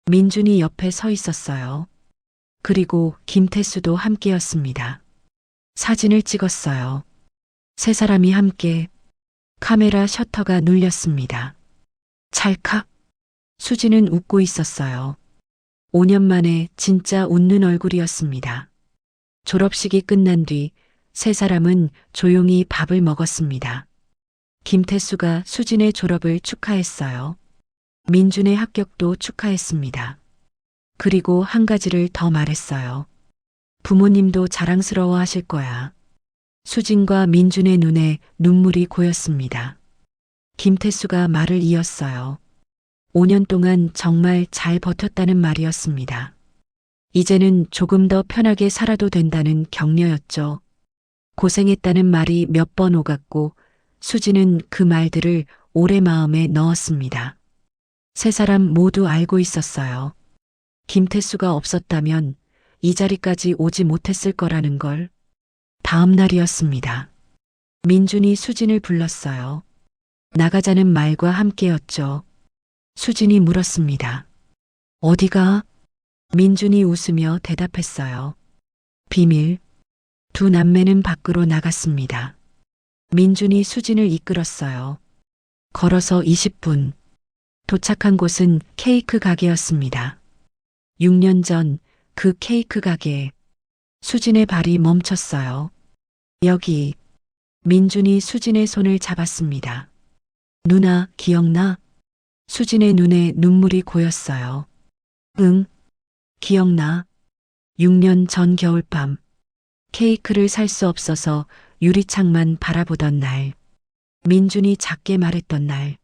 민준이 옆에 서 있었어요. 그리고 김태수도 함께였습니다. 사진을 찍었어요. 세 사람이 함께. 카메라 셔터가 눌렸습니다. 찰칵. 수지는 웃고 있었어요. 5년 만에 진짜 웃는 얼굴이었습니다. 졸업식이 끝난 뒤 세 사람은 조용히 밥을 먹었습니다. 김태수가 수진의 졸업을 축하했어요. 민준의 합격도 축하했습니다. 그리고 한 가지를 더 말했어요. 부모님도 자랑스러워 하실 거야. 수진과 민준의 눈에 눈물이 고였습니다. 김태수가 말을 이었어요. 5년 동안 정말 잘 버텼다는 말이었습니다. 이제는 조금 더 편하게 살아도 된다는 격려였죠. 고생했다는 말이 몇 번 오갔고 수지는 그 말들을 오래 마음에 넣었습니다. 세 사람 모두 알고 있었어요. 김태수가 없었다면 이 자리까지 오지 못했을 거라는 걸. 다음 날이었습니다. 민준이 수진을 불렀어요. 나가자는 말과 함께였죠. 수진이 물었습니다. 어디가? 민준이 웃으며 대답했어요. 비밀. 두 남매는 밖으로 나갔습니다. 민준이 수진을 이끌었어요. 걸어서 20분. 도착한 곳은 케이크 가게였습니다. 6년 전 그 케이크 가게에 수진의 발이 멈췄어요. 여기. 민준이 수진의 손을 잡았습니다. 누나, 기억나? 수진의 눈에 눈물이 고였어요. 응, 기억나. 6년 전 겨울밤. 케이크를 살 수 없어서 유리창만 바라보던 날. 민준이 작게 말했던 날.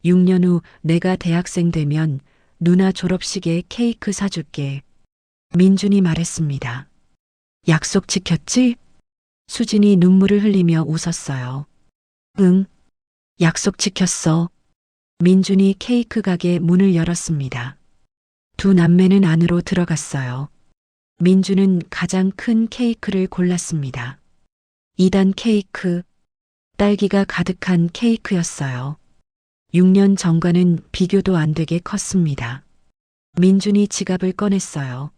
6년 후 내가 대학생 되면 누나 졸업식에 케이크 사줄게. 민준이 말했습니다. 약속 지켰지? 수진이 눈물을 흘리며 웃었어요. 응, 약속 지켰어. 민준이 케이크 가게 문을 열었습니다. 두 남매는 안으로 들어갔어요. 민준은 가장 큰 케이크를 골랐습니다. 2단 케이크, 딸기가 가득한 케이크였어요. 6년 전과는 비교도 안 되게 컸습니다. 민준이 지갑을 꺼냈어요.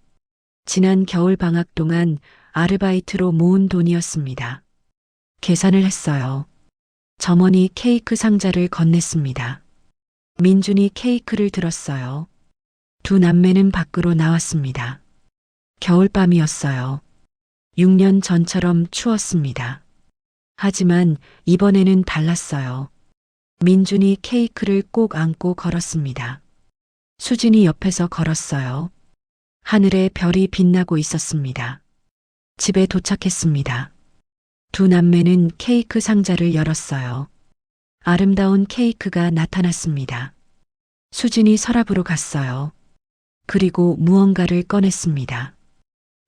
지난 겨울 방학 동안 아르바이트로 모은 돈이었습니다. 계산을 했어요. 점원이 케이크 상자를 건넸습니다. 민준이 케이크를 들었어요. 두 남매는 밖으로 나왔습니다. 겨울밤이었어요. 6년 전처럼 추웠습니다. 하지만 이번에는 달랐어요. 민준이 케이크를 꼭 안고 걸었습니다. 수진이 옆에서 걸었어요. 하늘에 별이 빛나고 있었습니다. 집에 도착했습니다. 두 남매는 케이크 상자를 열었어요. 아름다운 케이크가 나타났습니다. 수진이 서랍으로 갔어요. 그리고 무언가를 꺼냈습니다.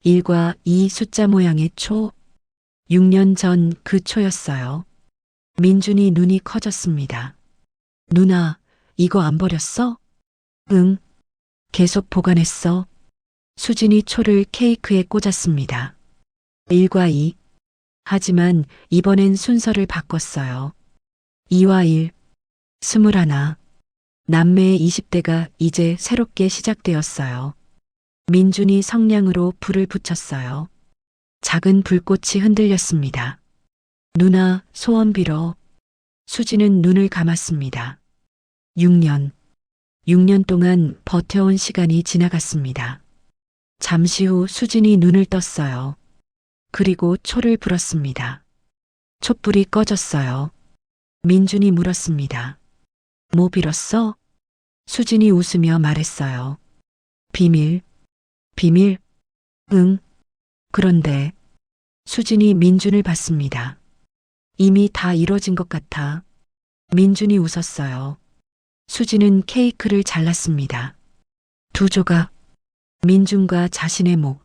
1과 2 숫자 모양의 초. 6년 전 그 초였어요. 민준이 눈이 커졌습니다. 누나, 이거 안 버렸어? 응. 계속 보관했어. 수진이 초를 케이크에 꽂았습니다. 1과 2. 하지만 이번엔 순서를 바꿨어요. 2와 1. 21. 남매의 20대가 이제 새롭게 시작되었어요. 민준이 성냥으로 불을 붙였어요. 작은 불꽃이 흔들렸습니다. 누나, 소원 빌어. 수지는 눈을 감았습니다. 6년. 6년 동안 버텨온 시간이 지나갔습니다. 잠시 후 수진이 눈을 떴어요. 그리고 초를 불었습니다. 촛불이 꺼졌어요. 민준이 물었습니다. 뭐 빌었어? 수진이 웃으며 말했어요. 비밀. 비밀? 응. 그런데 수진이 민준을 봤습니다. 이미 다 이뤄진 것 같아. 민준이 웃었어요. 수진은 케이크를 잘랐습니다. 2조각. 민준과 자신의 목.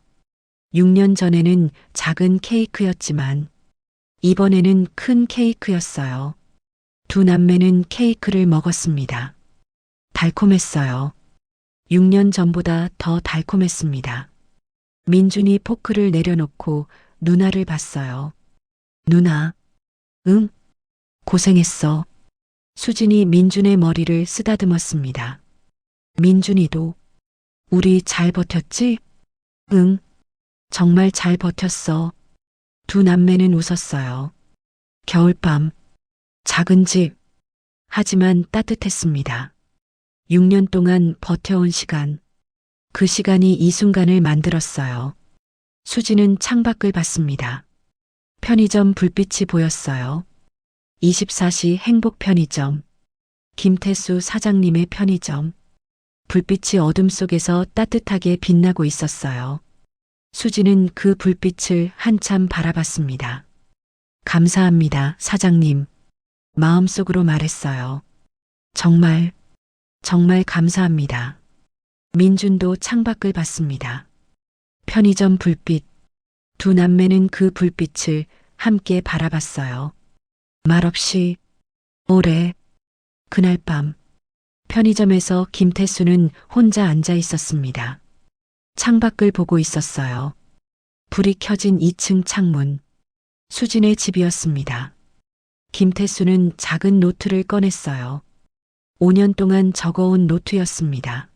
6년 전에는 작은 케이크였지만 이번에는 큰 케이크였어요. 두 남매는 케이크를 먹었습니다. 달콤했어요. 6년 전보다 더 달콤했습니다. 민준이 포크를 내려놓고 누나를 봤어요. 누나, 응? 고생했어. 수진이 민준의 머리를 쓰다듬었습니다. 민준이도, 우리 잘 버텼지? 응, 정말 잘 버텼어. 두 남매는 웃었어요. 겨울밤, 작은 집, 하지만 따뜻했습니다. 6년 동안 버텨온 시간, 그 시간이 이 순간을 만들었어요. 수지는 창밖을 봤습니다. 편의점 불빛이 보였어요. 24시 행복 편의점, 김태수 사장님의 편의점. 불빛이 어둠 속에서 따뜻하게 빛나고 있었어요. 수지는 그 불빛을 한참 바라봤습니다. 감사합니다, 사장님. 마음속으로 말했어요. 정말, 정말 감사합니다. 민준도 창밖을 봤습니다. 편의점 불빛. 두 남매는 그 불빛을 함께 바라봤어요. 말없이 오래. 그날 밤 편의점에서 김태수는 혼자 앉아 있었습니다. 창밖을 보고 있었어요. 불이 켜진 2층 창문. 수진의 집이었습니다. 김태수는 작은 노트를 꺼냈어요. 5년 동안 적어온 노트였습니다.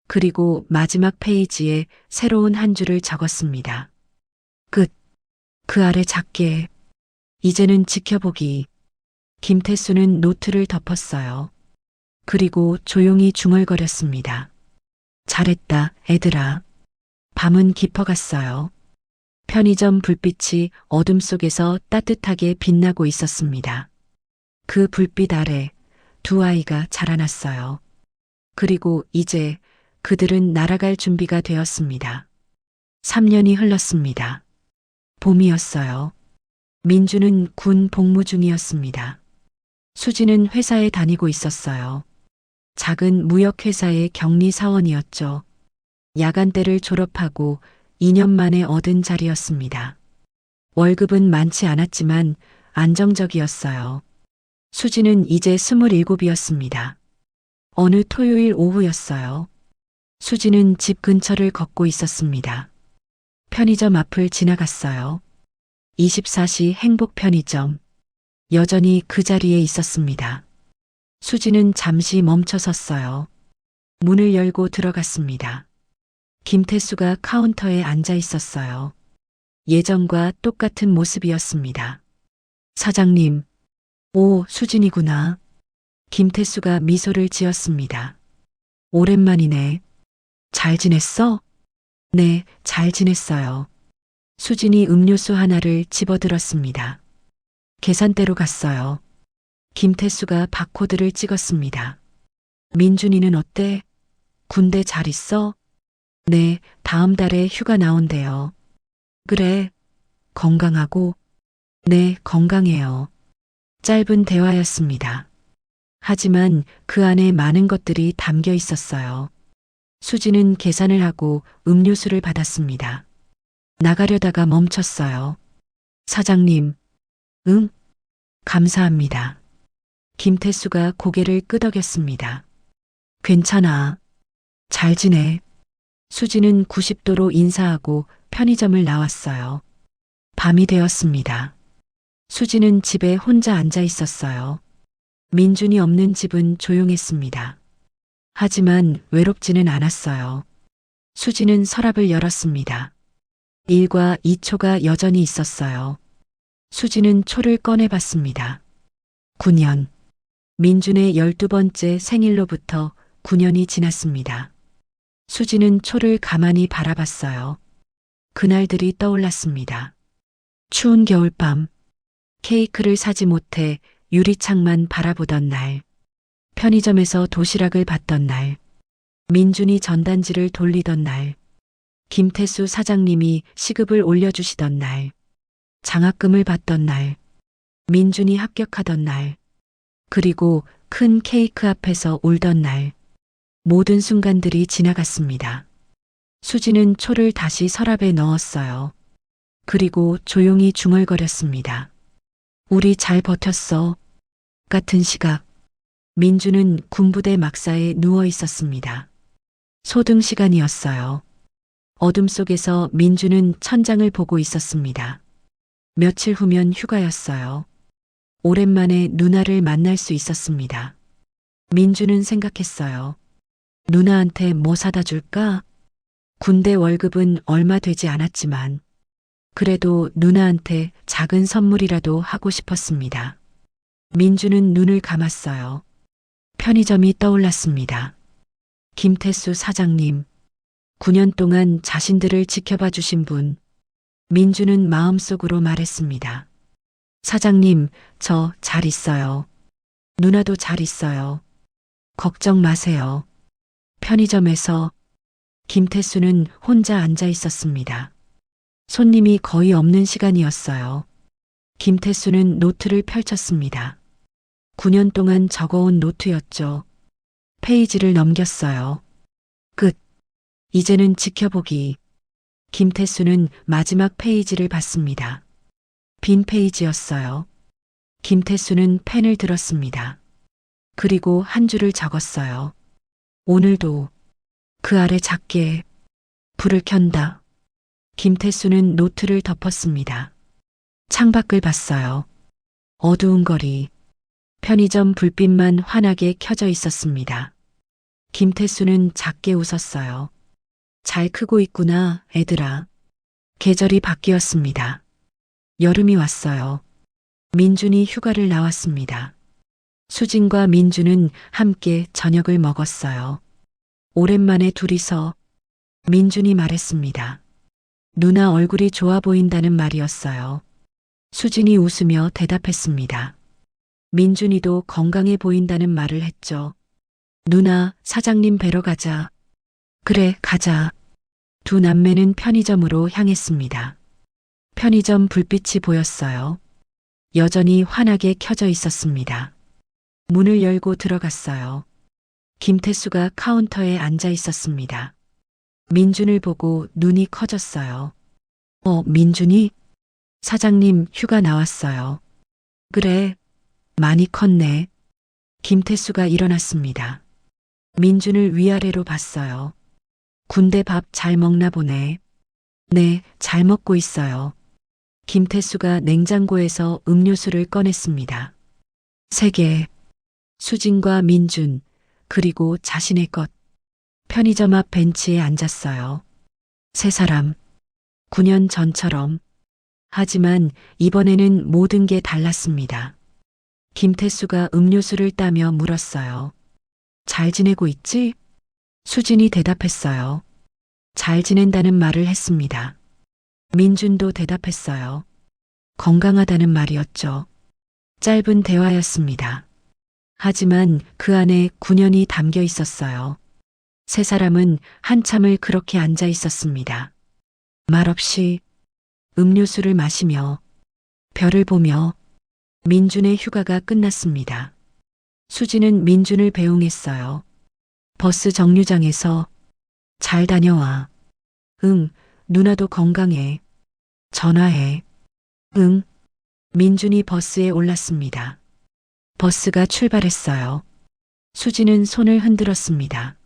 그리고 마지막 페이지에 새로운 한 줄을 적었습니다. 끝. 그 아래 작게. 이제는 지켜보기. 김태수는 노트를 덮었어요. 그리고 조용히 중얼거렸습니다. 잘했다, 애들아. 밤은 깊어갔어요. 편의점 불빛이 어둠 속에서 따뜻하게 빛나고 있었습니다. 그 불빛 아래 두 아이가 자라났어요. 그리고 이제 그들은 날아갈 준비가 되었습니다. 3년이 흘렀습니다. 봄이었어요. 민주는 군 복무 중이었습니다. 수지는 회사에 다니고 있었어요. 작은 무역회사의 격리 사원이었죠. 야간대를 졸업하고 2년 만에 얻은 자리였습니다. 월급은 많지 않았지만 안정적이었어요. 수지는 이제 27이었습니다. 어느 토요일 오후였어요. 수지는 집 근처를 걷고 있었습니다. 편의점 앞을 지나갔어요. 24시 행복 편의점. 여전히 그 자리에 있었습니다. 수지는 잠시 멈춰 섰어요. 문을 열고 들어갔습니다. 김태수가 카운터에 앉아 있었어요. 예전과 똑같은 모습이었습니다. 사장님, 오, 수진이구나. 김태수가 미소를 지었습니다. 오랜만이네. 잘 지냈어? 네, 잘 지냈어요. 수진이 음료수 하나를 집어들었습니다. 계산대로 갔어요. 김태수가 바코드를 찍었습니다. 민준이는 어때? 군대 잘 있어? 네, 다음 달에 휴가 나온대요. 그래, 건강하고? 네, 건강해요. 짧은 대화였습니다. 하지만 그 안에 많은 것들이 담겨 있었어요. 수지는 계산을 하고 음료수를 받았습니다. 나가려다가 멈췄어요. 사장님, 응? 감사합니다. 김태수가 고개를 끄덕였습니다. 괜찮아. 잘 지내. 수지는 90도로 인사하고 편의점을 나왔어요. 밤이 되었습니다. 수지는 집에 혼자 앉아 있었어요. 민준이 없는 집은 조용했습니다. 하지만 외롭지는 않았어요. 수지는 서랍을 열었습니다. 1과 2초가 여전히 있었어요. 수지는 초를 꺼내봤습니다. 9년. 민준의 12번째 생일로부터 9년이 지났습니다. 수지는 초를 가만히 바라봤어요. 그날들이 떠올랐습니다. 추운 겨울밤. 케이크를 사지 못해 유리창만 바라보던 날. 편의점에서 도시락을 받던 날. 민준이 전단지를 돌리던 날. 김태수 사장님이 시급을 올려주시던 날. 장학금을 받던 날. 민준이 합격하던 날. 그리고 큰 케이크 앞에서 울던 날. 모든 순간들이 지나갔습니다. 수지는 초를 다시 서랍에 넣었어요. 그리고 조용히 중얼거렸습니다. 우리 잘 버텼어. 같은 시각. 민주는 군부대 막사에 누워 있었습니다. 소등 시간이었어요. 어둠 속에서 민주는 천장을 보고 있었습니다. 며칠 후면 휴가였어요. 오랜만에 누나를 만날 수 있었습니다. 민주는 생각했어요. 누나한테 뭐 사다 줄까? 군대 월급은 얼마 되지 않았지만 그래도 누나한테 작은 선물이라도 하고 싶었습니다. 민주는 눈을 감았어요. 편의점이 떠올랐습니다. 김태수 사장님, 9년 동안 자신들을 지켜봐 주신 분. 민주는 마음속으로 말했습니다. 사장님, 저 잘 있어요. 누나도 잘 있어요. 걱정 마세요. 편의점에서 김태수는 혼자 앉아 있었습니다. 손님이 거의 없는 시간이었어요. 김태수는 노트를 펼쳤습니다. 9년 동안 적어온 노트였죠. 페이지를 넘겼어요. 끝. 이제는 지켜보기. 김태수는 마지막 페이지를 봤습니다. 빈 페이지였어요. 김태수는 펜을 들었습니다. 그리고 한 줄을 적었어요. 오늘도 그 아래 작게 불을 켠다. 김태수는 노트를 덮었습니다. 창밖을 봤어요. 어두운 거리. 편의점 불빛만 환하게 켜져 있었습니다. 김태수는 작게 웃었어요. 잘 크고 있구나, 애들아. 계절이 바뀌었습니다. 여름이 왔어요. 민준이 휴가를 나왔습니다. 수진과 민준은 함께 저녁을 먹었어요. 오랜만에 둘이서 민준이 말했습니다. 누나 얼굴이 좋아 보인다는 말이었어요. 수진이 웃으며 대답했습니다. 민준이도 건강해 보인다는 말을 했죠. 누나, 사장님 뵈러 가자. 그래, 가자. 두 남매는 편의점으로 향했습니다. 편의점 불빛이 보였어요. 여전히 환하게 켜져 있었습니다. 문을 열고 들어갔어요. 김태수가 카운터에 앉아 있었습니다. 민준을 보고 눈이 커졌어요. 민준이? 사장님 휴가 나왔어요. 그래, 많이 컸네. 김태수가 일어났습니다. 민준을 위아래로 봤어요. 군대 밥 잘 먹나 보네. 네, 잘 먹고 있어요. 김태수가 냉장고에서 음료수를 꺼냈습니다. 3개. 수진과 민준, 그리고 자신의 것. 편의점 앞 벤치에 앉았어요. 3사람. 9년 전처럼. 하지만 이번에는 모든 게 달랐습니다. 김태수가 음료수를 따며 물었어요. 잘 지내고 있지? 수진이 대답했어요. 잘 지낸다는 말을 했습니다. 민준도 대답했어요. 건강하다는 말이었죠. 짧은 대화였습니다. 하지만 그 안에 9년이 담겨 있었어요. 3사람은 한참을 그렇게 앉아 있었습니다. 말없이 음료수를 마시며 별을 보며. 민준의 휴가가 끝났습니다. 수진은 민준을 배웅했어요. 버스 정류장에서 잘 다녀와. 응, 누나도 건강해. 전화해. 응. 민준이 버스에 올랐습니다. 버스가 출발했어요. 수진은 손을 흔들었습니다.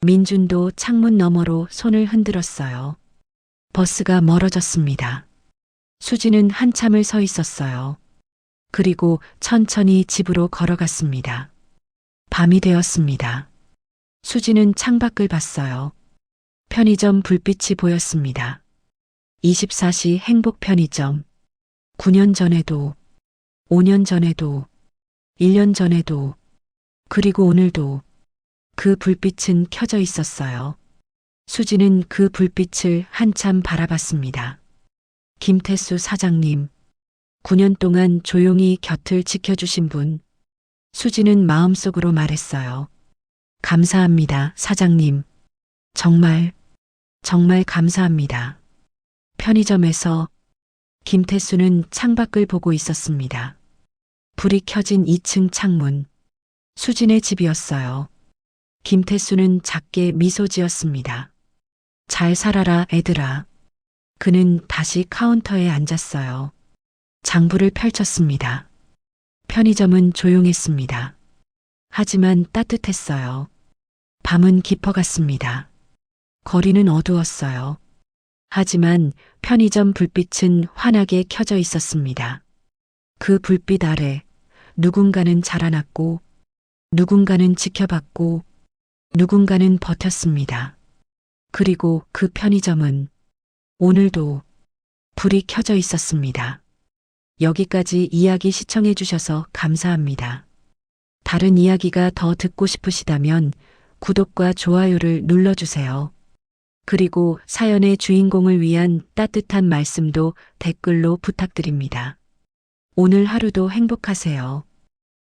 민준도 창문 너머로 손을 흔들었어요. 버스가 멀어졌습니다. 수진은 한참을 서 있었어요. 그리고 천천히 집으로 걸어갔습니다. 밤이 되었습니다. 수진은 창밖을 봤어요. 편의점 불빛이 보였습니다. 24시 행복 편의점. 9년 전에도, 5년 전에도, 1년 전에도, 그리고 오늘도 그 불빛은 켜져 있었어요. 수진은 그 불빛을 한참 바라봤습니다. 김태수 사장님, 9년 동안 조용히 곁을 지켜주신 분. 수진은 마음속으로 말했어요. 감사합니다, 사장님. 정말, 정말 감사합니다. 편의점에서 김태수는 창밖을 보고 있었습니다. 불이 켜진 2층 창문. 수진의 집이었어요. 김태수는 작게 미소 지었습니다. 잘 살아라, 애들아. 그는 다시 카운터에 앉았어요. 장부를 펼쳤습니다. 편의점은 조용했습니다. 하지만 따뜻했어요. 밤은 깊어갔습니다. 거리는 어두웠어요. 하지만 편의점 불빛은 환하게 켜져 있었습니다. 그 불빛 아래 누군가는 자라났고, 누군가는 지켜봤고, 누군가는 버텼습니다. 그리고 그 편의점은 오늘도 불이 켜져 있었습니다. 여기까지 이야기 시청해 주셔서 감사합니다. 다른 이야기가 더 듣고 싶으시다면 구독과 좋아요를 눌러주세요. 그리고 사연의 주인공을 위한 따뜻한 말씀도 댓글로 부탁드립니다. 오늘 하루도 행복하세요.